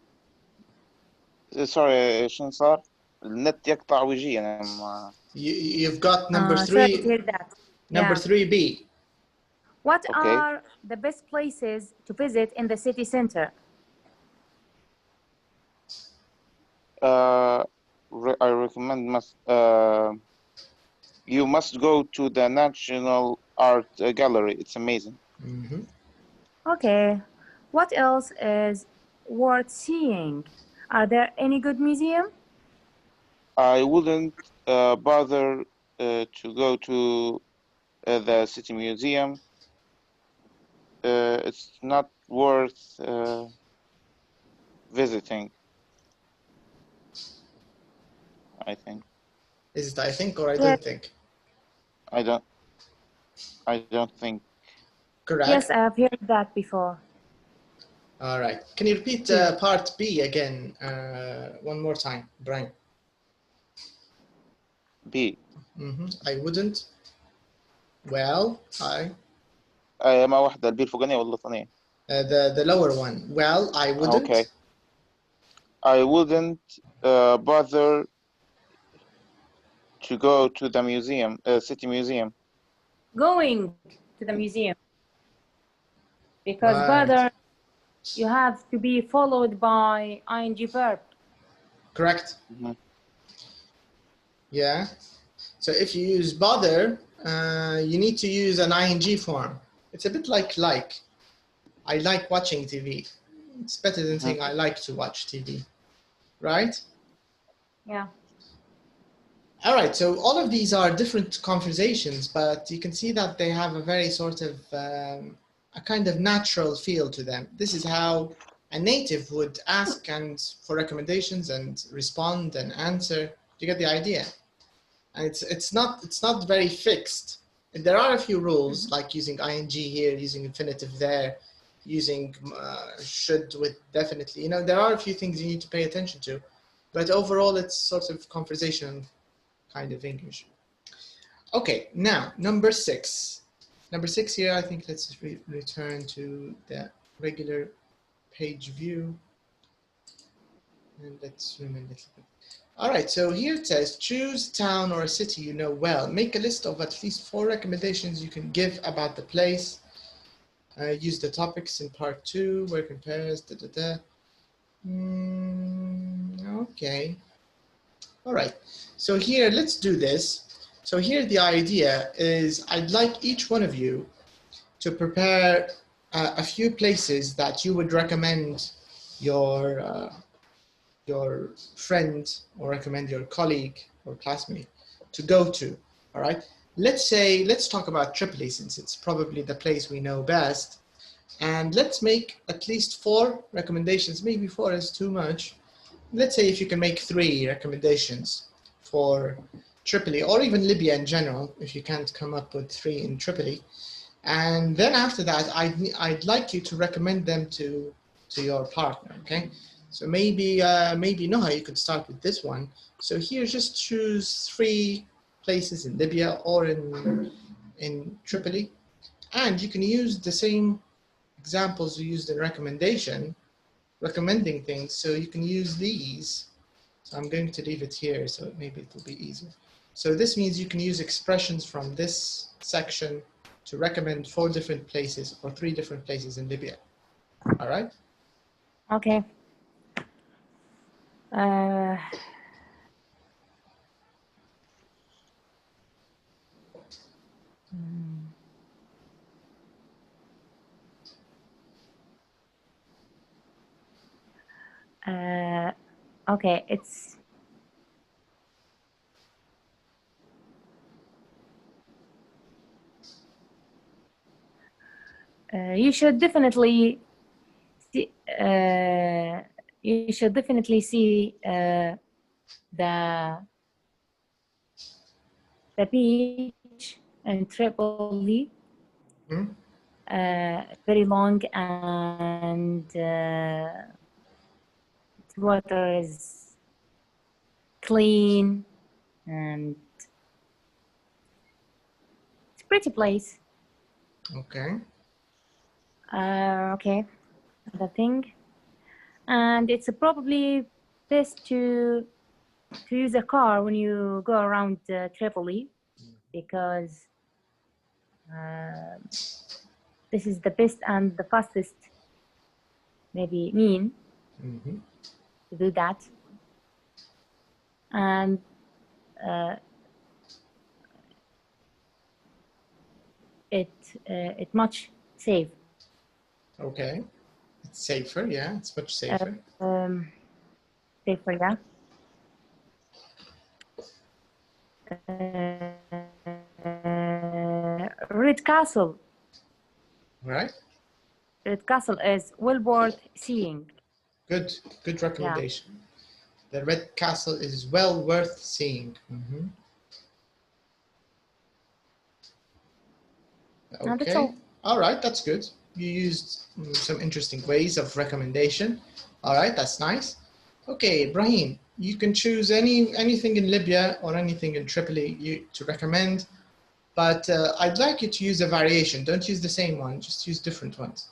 Sorry, شنو صار؟ النت يقطع ويجي أنا ما. You've got number Sorry to 3. hear that. Number Yeah. 3B. What Okay. are the best places to visit in the city center? I recommend you must go to the National Art Gallery. It's amazing. Mm-hmm. Okay. What else is worth seeing? Are there any good museums? I wouldn't bother to go to the city museum. It's not worth visiting, I think. Is it I think or I Yes. don't think? I don't think. Correct. Yes, I've heard that before. All right. Can you repeat part B again one more time, Brian? B. Mm-hmm. I wouldn't. Well, ما واحدة البي الفوقانية ولا الثانية؟ the lower one. Well, I wouldn't. Okay. I wouldn't bother to go to the museum, city museum. Going to the museum. Because Right. bother, you have to be followed by ing verb. Correct. Mm-hmm. Yeah. So if you use bother, you need to use an ing form. It's a bit like. I like watching TV. It's better than saying I like to watch TV. Right? Yeah. All right. So all of these are different conversations, but you can see that they have a very sort of a kind of natural feel to them. This is how a native would ask and for recommendations and respond and answer. Do you get the idea? And it's not very fixed. And there are a few rules like using ing here, using infinitive there, using should with definitely. You know, there are a few things you need to pay attention to, but overall it's sort of conversational kind of English. Okay, now number 6. Number 6 here, I think let's return to the regular page view. And let's zoom in a little bit. All right, so here it says, choose a town or a city you know well. Make a list of at least 4 recommendations you can give about the place. Use the topics in part 2, where compares, okay. All right, so here, let's do this. So here the idea is I'd like each one of you to prepare a few places that you would recommend your friend or recommend your colleague or classmate to go to, all right? Let's talk about Tripoli since it's probably the place we know best. And let's make at least 4 recommendations, maybe 4 is too much. Let's say if you can make 3 recommendations for Tripoli or even Libya in general, if you can't come up with 3 in Tripoli. And then after that, I'd like you to recommend them to your partner, okay? So maybe Noha, you could start with this one. So here, just choose 3 places in Libya or in Tripoli, and you can use the same examples you used in recommending things. So you can use these. So I'm going to leave it here, so maybe it will be easier. So this means you can use expressions from this section to recommend 4 different places or 3 different places in Libya. All right? Okay. Okay, it's you should definitely see, the beach in Tripoli. Very long, and the water is clean, and it's a pretty place. Okay. Okay, the thing, and it's probably best to use a car when you go around Tripoli, because this is the best and the fastest maybe mean to do that, and it much safe. Okay, it's safer. Yeah, it's much safer. Safer, yeah. Red Castle. Right. Red Castle is well worth seeing. Good recommendation. Yeah. The Red Castle is well worth seeing. Okay. All right, that's good. You used some interesting ways of recommendation. All right, that's nice. Okay, Ibrahim, you can choose anything in Libya or anything in Tripoli to recommend, but I'd like you to use a variation. Don't use the same one, just use different ones.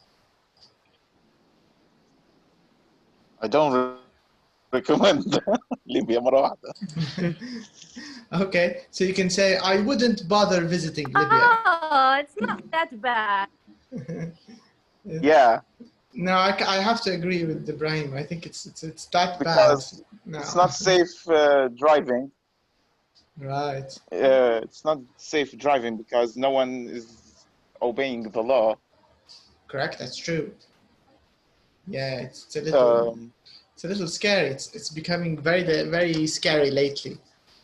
I don't recommend Libya مرة واحدة. Okay, so you can say, I wouldn't bother visiting Libya. Oh, it's not that bad. Yeah. No, I have to agree with Ibrahim. I think it's that because bad. No. It's not safe driving. Right. It's not safe driving because no one is obeying the law. Correct. That's true. Yeah, it's a little scary. It's becoming very scary lately.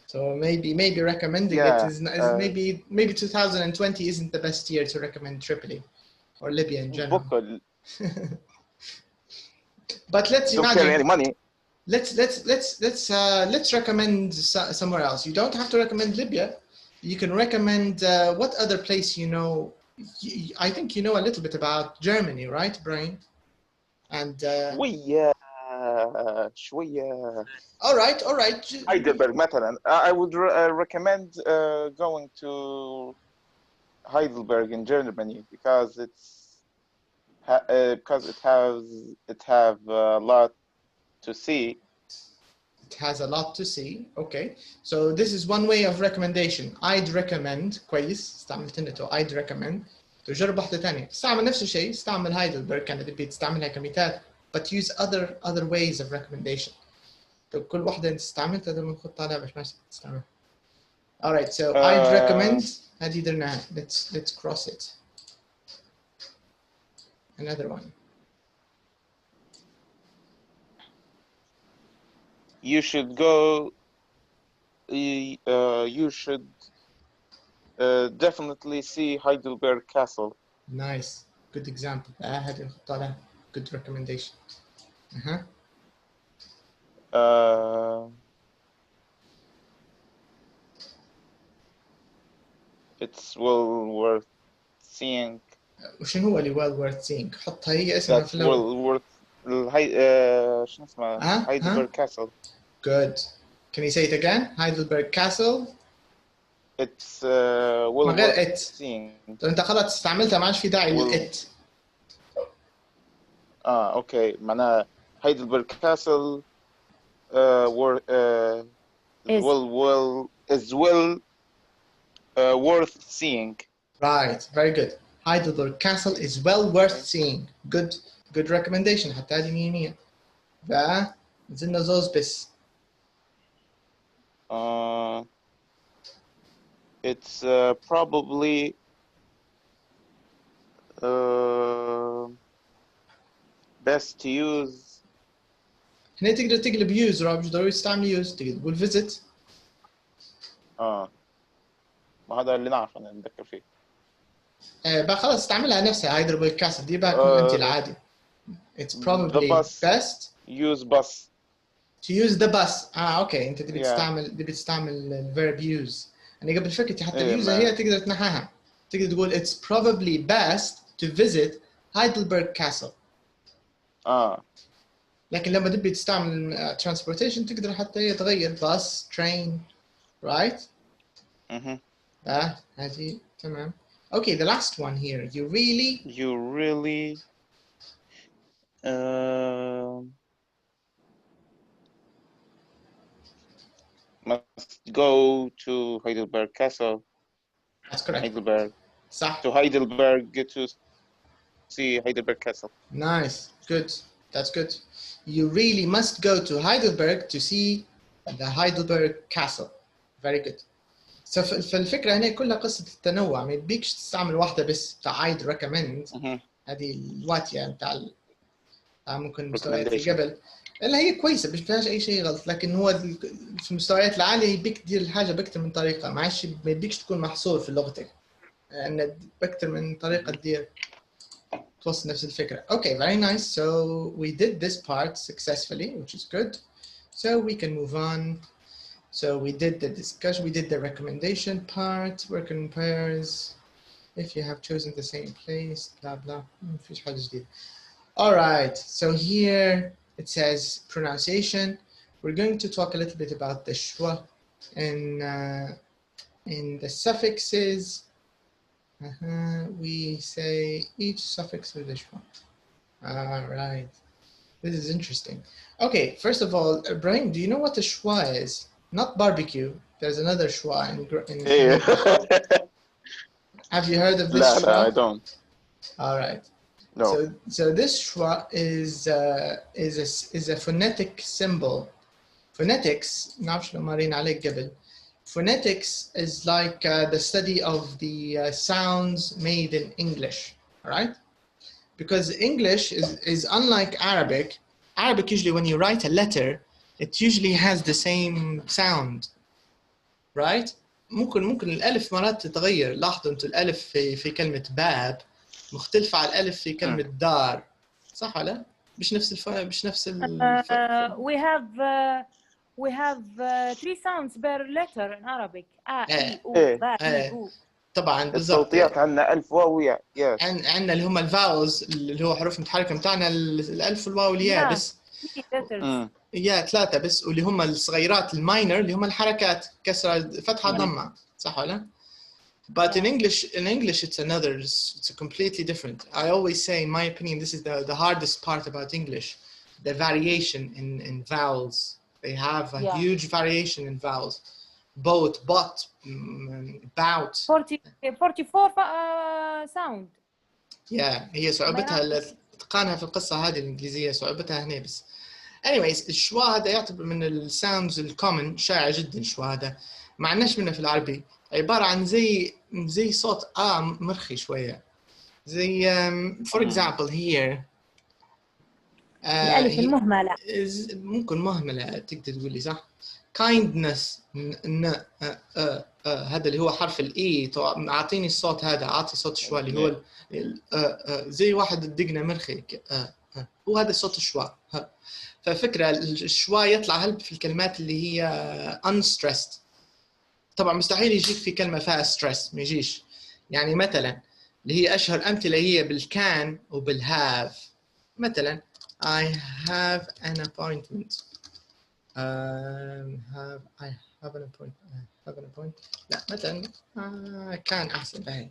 So maybe recommending it is maybe 2020 isn't the best year to recommend Tripoli or Libya in general. But let's don't imagine. carry any money. Let's recommend somewhere else. You don't have to recommend Libya. You can recommend what other place you know. I think you know a little bit about Germany, right, Brian? And شوية. All right. Heidelberg مثلا. I would recommend going to Heidelberg in Germany because it have a lot to see. It has a lot to see. Okay. So this is one way of recommendation. I'd recommend. كويس. استعملت انه I'd recommend. تجرب واحدة ثانية. استعمل نفس الشيء. استعمل Heidelberg كانت تبي تستعملها كمثال. But use other ways of recommendation. كل واحدة أنت استعملتها لما نخط طالع باش ما تستعمل. All right. So I'd recommend. هذه درناها. Let's cross it. Another one. You should go. You should definitely see Heidelberg Castle. Nice. Good example. هذه نحط عليها. Good recommendation. It's well worth seeing. وشنو هو اللي well worth seeing؟ حطها هي اسمها في well worth شنو اسمه؟ هايدلبرغ كاسل. Good. Can you say it again? Heidelberg Castle. It's well من غير worth it. seeing. انت خلاص استعملتها ما عادش في داعي للإت. اوكي معناها هايدلبرغ كاسل is well worth seeing. Right, very good. Heidelberg Castle is well worth seeing. Good recommendation. حتى هذه 100. فنزلنا زوز بس. It's probably best to use. هنا تقدر تقلب use راب مش ضروري تستعمل use تقدر تقول visit. ما هذا اللي نعرف أنا نتذكر فيه. بقى خلاص استعملها نفسها هايدلبرغ كاسل دي بقى كون أنت العادي. It's probably best. Use bus. To use the bus. اوكي انت تبي تستعمل الverb use. يعني قبل فكرتي حتى اليوز هي تقدر تنحاها. تقدر تقول it's probably best to visit Heidelberg Castle. لكن لما تبي تستعمل transportation تقدر حتى تغير bus, train, right? هذه تمام. Okay, the last one here. You really must go to Heidelberg Castle. That's correct. Heidelberg. صح. To Heidelberg to see Heidelberg Castle. Nice. Good. That's good. You really must go to Heidelberg to see the Heidelberg Castle. Very good. So فالفكرة هنا كلها قصة التنوع، ما يبيكش تستعمل واحدة بس بتاع I'd recommend. هذه الواتية بتاع ممكن مستويات اللي قبل. اللي هي كويسة مش فيهاش أي شيء غلط، لكن هو في المستويات العالية يبيك تدير الحاجة بأكثر من طريقة، ما يبيكش تكون محصور في لغتك. لأن بأكثر من طريقة تدير توصل نفس الفكرة. Okay, very nice. So we did this part successfully, which is good. So we can move on. So we did the discussion, we did the recommendation part, work in pairs. If you have chosen the same place, blah blah. مفيش حاجة جديدة. All right. So here it says pronunciation. We're going to talk a little bit about the schwa in the suffixes. We say each suffix with a schwa. All right. This is interesting. Okay, first of all, Ibrahim, do you know what a schwa is? Not barbecue. There's another schwa in Have you heard of this schwa? No, I don't. All right. No. So this schwa is a phonetic symbol. Phonetics, phonetics is like the study of the sounds made in English, all right? Because English is unlike Arabic. Arabic usually when you write a letter, it usually has the same sound, right? ممكن الألف مرات تتغير. لاحظوا أنتوا الألف في كلمة باب مختلفة عن الألف في كلمة دار، صح ولا؟ مش نفس we have 3 sounds per letter in Arabic. طبعا بالضبط. الصوتيات عندنا ألف واو وياء. عندنا اللي هم الفاولز اللي هو حروف متحركة متاعنا الألف والواو والياء بس. يا 3 بس، واللي هم الصغيرات الماينر اللي هم الحركات كسرة فتحة ضمة، صح ولا؟ But in English it's a completely different. I always say, in my opinion, this is the hardest part about English, the variation in vowels. They have a huge variation in vowels. Boat, but, bout. 44 sound. Yeah, هي صعوبتها اتقانها في القصة هذه الإنجليزية، صعوبتها هنا بس. Anyways, الشوا هذا يعتبر من الساوندز الكومن، شائع جدا الشوا هذا. ما عندناش منه في العربي. عبارة عن زي صوت مرخي شوية. زي for example here. الألف المهملة. ممكن مهملة تقدر تقول لي صح؟ kindness هذا اللي هو حرف الإي. أعطيني الصوت هذا، أعطي صوت الشوا اللي هو زي واحد الدقنة مرخي. هو هذا صوت الشوا. ففكرة الشوا يطلع هلب في الكلمات اللي هي unstressed. طبعا مستحيل يجيك في كلمة فيها stress، ما يجيش. يعني مثلا اللي هي أشهر أمثلة هي بالكان وبالهاف. مثلا I have an appointment. I have an appointment. لا مثلا كان أحسن بهاي.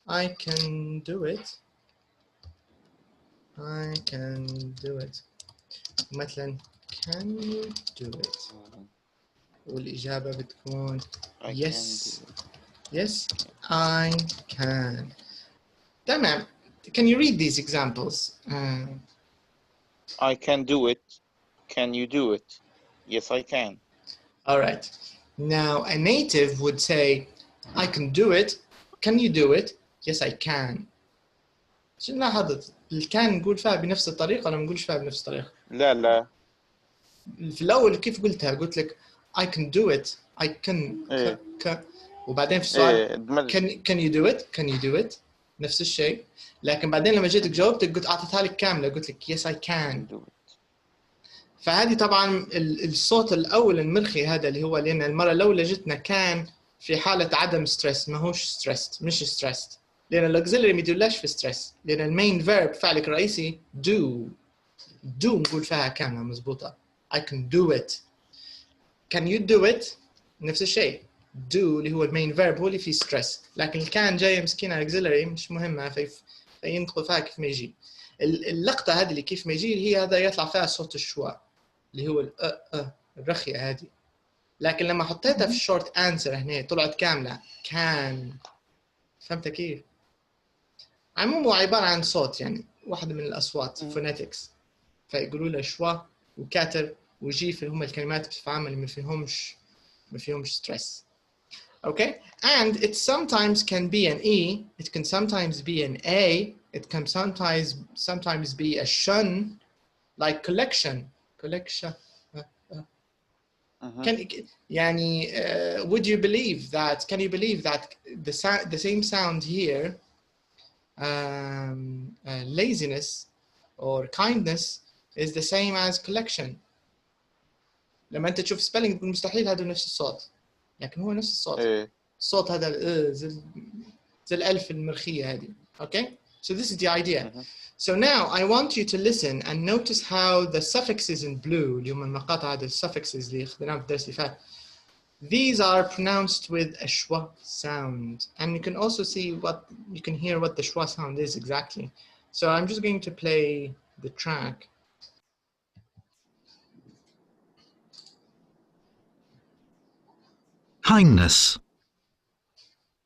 I can do it. I can do it. مثلا can you do it؟ والإجابة بتكون yes. Yes, I can. تمام. Can you read these examples? I can do it. Can you do it? Yes, I can. All right. Now, a native would say, I can do it. Can you do it? Yes, I can. شو لاحظت؟ الكان نقول فيها بنفس الطريقة ولا ما نقولش فيها بنفس الطريقة؟ لا. في الأول كيف قلتها؟ قلت لك I can do it. I can. وبعدين في السؤال can you do it? Can you do it? نفس الشيء. لكن بعدين لما جيتك جاوبتك قلت أعطيتها لك كاملة قلت لك yes I can. فهذه طبعا الصوت الأول المرخي هذا اللي هو لأن المرة الأولى جتنا كان في حالة عدم ستريس ما هوش ستريسد مش ستريسد لأن الأكسلري ما يدلش في ستريس لأن المين فيرب فعلك الرئيسي do نقول فيها كاملة مضبوطة. I can do it. Can you do it؟ نفس الشيء. do اللي هو المين فيرب هو اللي فيه ستريس لكن الكان جاي مسكينة الأكسلري مش مهمة فينطقوا فيها كيف ما يجي. اللقطة هذه اللي كيف ما يجي هي هذا يطلع فيها صوت الشواء اللي هو الرخية هذه. لكن لما حطيتها في الشورت انسر هنا طلعت كاملة كان. فهمت كيف؟ عموما عبارة عن صوت يعني واحدة من الأصوات فونيتكس فيقولوا له شوا وكاتر وجيف اللي هم الكلمات بصفة عامة اللي ما فيهمش ستريس. Okay, and it sometimes can be an E, it can sometimes be an A, it can sometimes be a shun, like collection. Would you believe that? Can you believe that the same sound here, laziness or kindness, is the same as collection? لما أنت تشوف spelling تقول مستحيل هذا نفس الصوت. لكن هو نفس الصوت. الصوت هذا زي الألف المرخية هذه. Okay? So this is the idea. So now I want you to listen and notice how the suffixes in blue اللي هم المقاطع هذه suffixes اللي أخذناها في الدرس اللي فات. These are pronounced with a schwa sound. And you can also see you can hear what the schwa sound is exactly. So I'm just going to play the track. Kindness,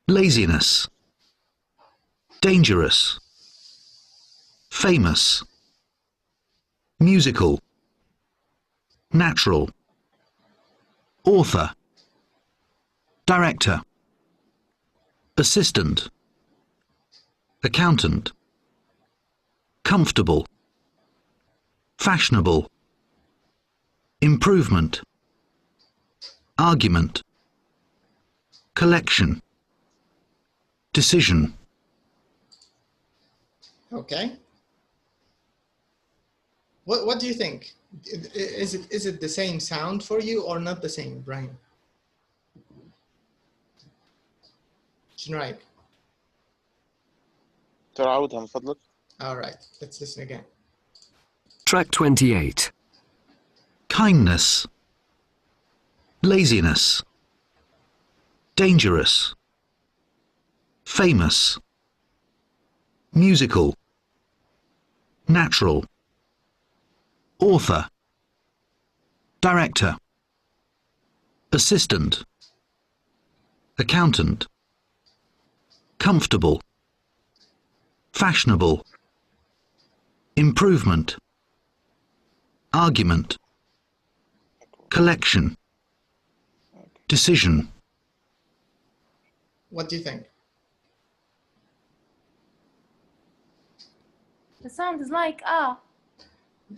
laziness, dangerous, famous, musical, natural, author, director, assistant, accountant, comfortable, fashionable, improvement, argument, collection, decision. Okay. What do you think? Is it the same sound for you or not the same, Brian? شنو رأيك؟ تعودها من فضلك. All right, let's listen again. Track 28. Kindness, laziness, dangerous, famous, musical, natural, author, director, assistant, accountant, comfortable, fashionable, improvement, argument, collection, decision. What do you think? The sound is like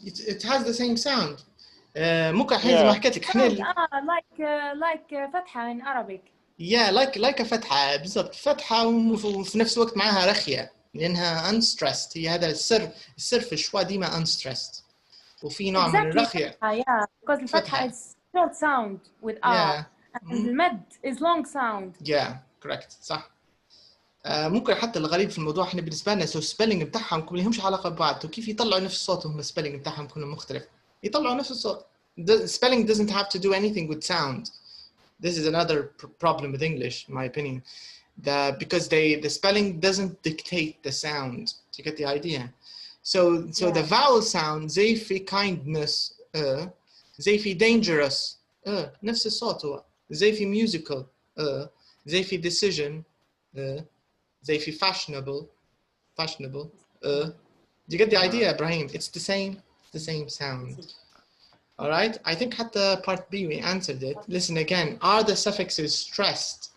It has the same sound. ممكن الحين زي ما حكيت لك احنا like فتحة in Arabic. Yeah, like فتحة بالضبط فتحة وفي نفس الوقت معها رخية لأنها unstressed. هي هذا السر في الشوا ديما unstressed. وفي نوع من الرخية. Yeah, because الفتحة is short sound with and the med is long sound. Yeah, correct. صح. ممكن حتى الغريب في الموضوع احنا بالنسبه لنا سو السبيلنج بتاعهم كلهم لهمش علاقه ببعض، وكيف يطلعوا نفس الصوت وهم السبيلنج بتاعهم كله مختلف؟ يطلعوا نفس الصوت. The spelling doesn't have to do anything with sound. This is another problem with English, in my opinion. Because the spelling doesn't dictate the sound. Do you get the idea? So the vowel sound زي في kindness زي في dangerous نفس الصوت هو. زي في musical زي في decision زي في fashionable. Do you get the idea, Ibrahim? It's the same sound. All right. I think حتى part B we answered it. Listen again. Are the suffixes stressed?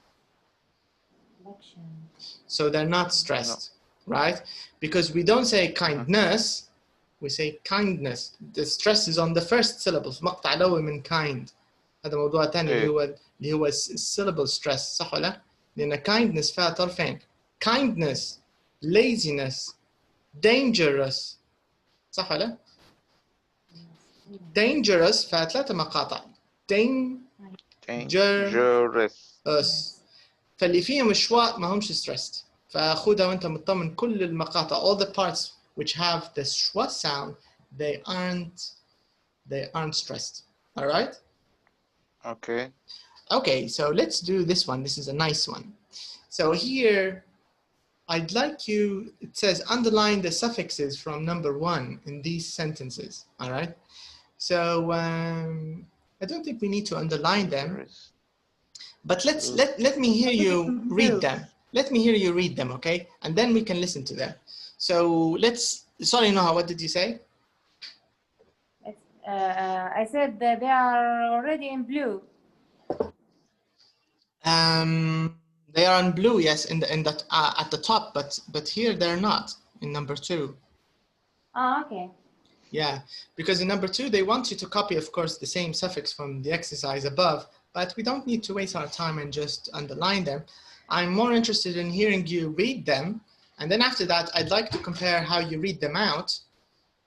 So they're not stressed, right? Because we don't say kindness, we say kindness. The stress is on the first syllable. في مقطع الأول من kind. هذا موضوع ثاني اللي هو syllable stress، صح ولا؟ لأن kindness فيها طرفين. Kindness, laziness, dangerous، صح ولا؟ dangerous فيها 3 مقاطع. dangerous. فاللي فيهم شواء ما همش stressed. فخذها وانت مطمن كل المقاطع all the parts which have the schwa sound they aren't stressed. All right? Okay, so let's do this one. This is a nice one. So here I'd like you, it says underline the suffixes from number 1 in these sentences. All right? So I don't think we need to underline them. But let me hear you read them. Let me hear you read them, okay? And then we can listen to them. So let's. Sorry, Noha, what did you say? I said that they are already in blue. They are in blue, yes, at the top, but here they're not in number 2. Oh, okay. Yeah, because in number 2 they want you to copy, of course, the same suffix from the exercise above. But we don't need to waste our time and just underline them. I'm more interested in hearing you read them. And then after that, I'd like to compare how you read them out,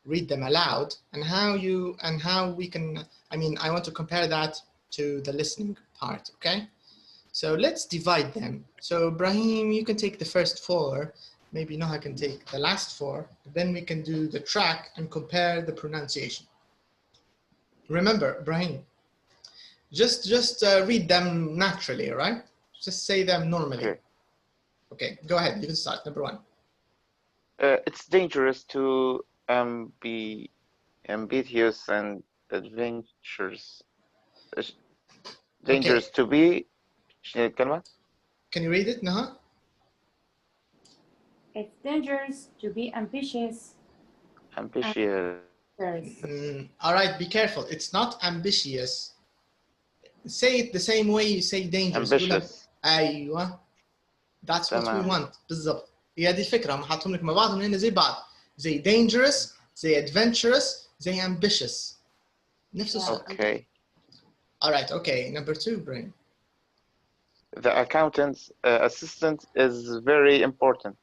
read them aloud, and how we can, I want to compare that to the listening part, okay? So let's divide them. So Brahim, you can take the first 4. Maybe Noha can take the last 4. Then we can do the track and compare the pronunciation. Remember, Brahim, just read them naturally, all right? Just say them normally. Okay, go ahead. You can start. Number 1. It's dangerous to be ambitious and adventurous. Dangerous to be. Can you read it, Naha? It's dangerous to be ambitious. All right, be careful. It's not ambitious. Say it the same way you say dangerous. Ambitious. أيوة. That's what we want. بالضبط. هي هذه الفكرة. هم حاطهم لك مع بعضهم هنا زي بعض. زي dangerous, زي adventurous, زي ambitious. نفس الصوت. Okay. All right. Okay. Number 2, Brain. The accountant's assistant is very important.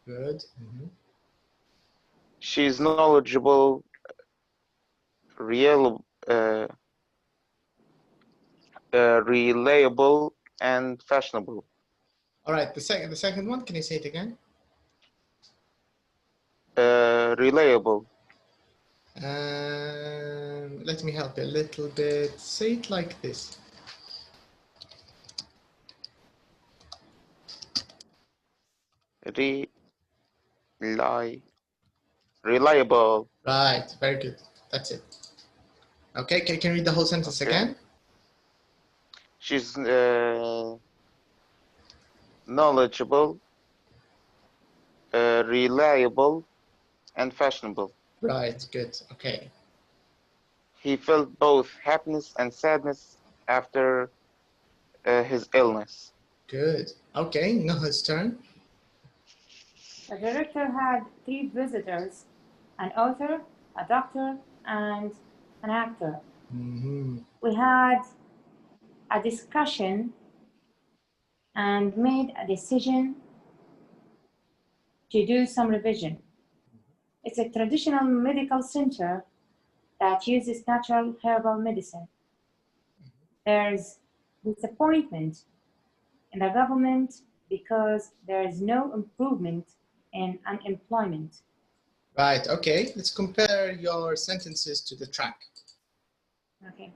Good. She's knowledgeable, reliable, and fashionable. All right. The second one. Can you say it again? Reliable. Let me help you a little bit. Say it like this. Reliable. Right. Very good. That's it. Okay. Can you read the whole sentence again? She's knowledgeable, reliable, and fashionable. Right. Good. Okay. He felt both happiness and sadness after his illness. Good. Okay. Now his turn. The director had 3 visitors: an author, a doctor, and an actor. We had a discussion and made a decision to do some revision. It's a traditional medical center that uses natural herbal medicine. There's disappointment in the government because there is no improvement in unemployment. Right, okay. Let's compare your sentences to the track. Okay.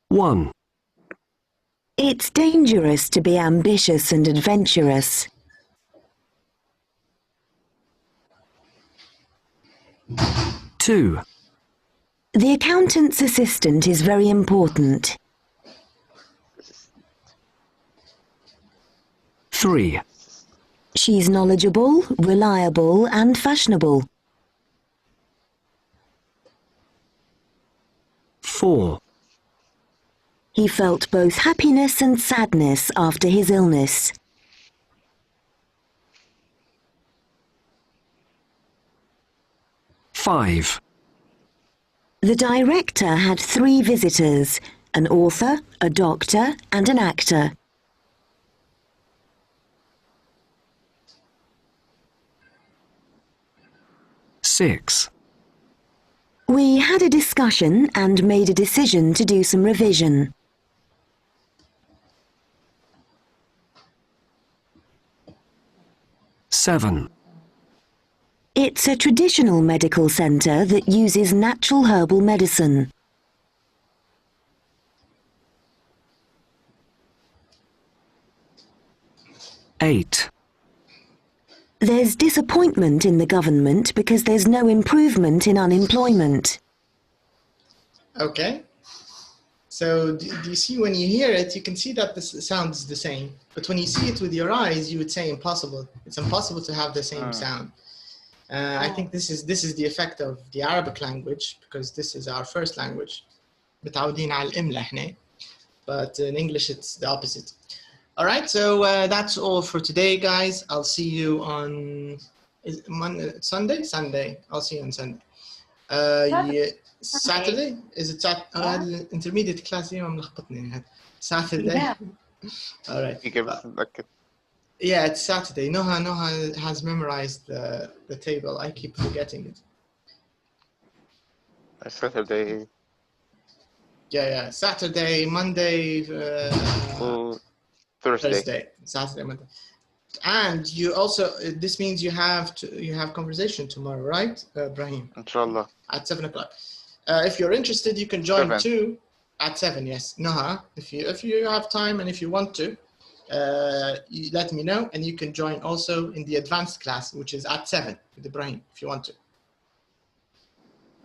1. It's dangerous to be ambitious and adventurous. 2. The accountant's assistant is very important. 3. She's knowledgeable, reliable, and fashionable. 4. He felt both happiness and sadness after his illness. 5. The director had 3 visitors, an author, a doctor, and an actor. 6. We had a discussion and made a decision to do some revision. 7. It's a traditional medical centre that uses natural herbal medicine. 8. There's disappointment in the government because there's no improvement in unemployment. Okay. So do you see when you hear it, you can see that this sounds the same. But when you see it with your eyes, you would say impossible. It's impossible to have the same sound. I think this is the effect of the Arabic language, because this is our first language. متعودين على الإملاء إحنا. But in English, it's the opposite. All right, so that's all for today, guys. I'll see you on Sunday? Sunday. I'll see you on Sunday. Yeah, Saturday? Is it intermediate class? Saturday. Yeah. All right. Like Yeah, it's Saturday. Noha has memorized the table. I keep forgetting it. Saturday. Yeah. Saturday, Monday, Thursday, Saturday, Monday. And you also, this means you have conversation tomorrow, right, Brahim? Inshallah. At 7 o'clock. If you're interested, you can join too at 7. Yes, Noha. If you have time and if you want to, you let me know, and you can join also in the advanced class, which is at 7 with Ibrahim, if you want to.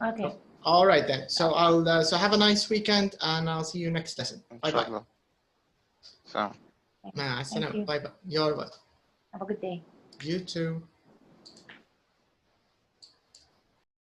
Okay. All right then. So I'll so have a nice weekend, and I'll see you next lesson. Bye bye. So. Bye bye. You're welcome. Have a good day. You too.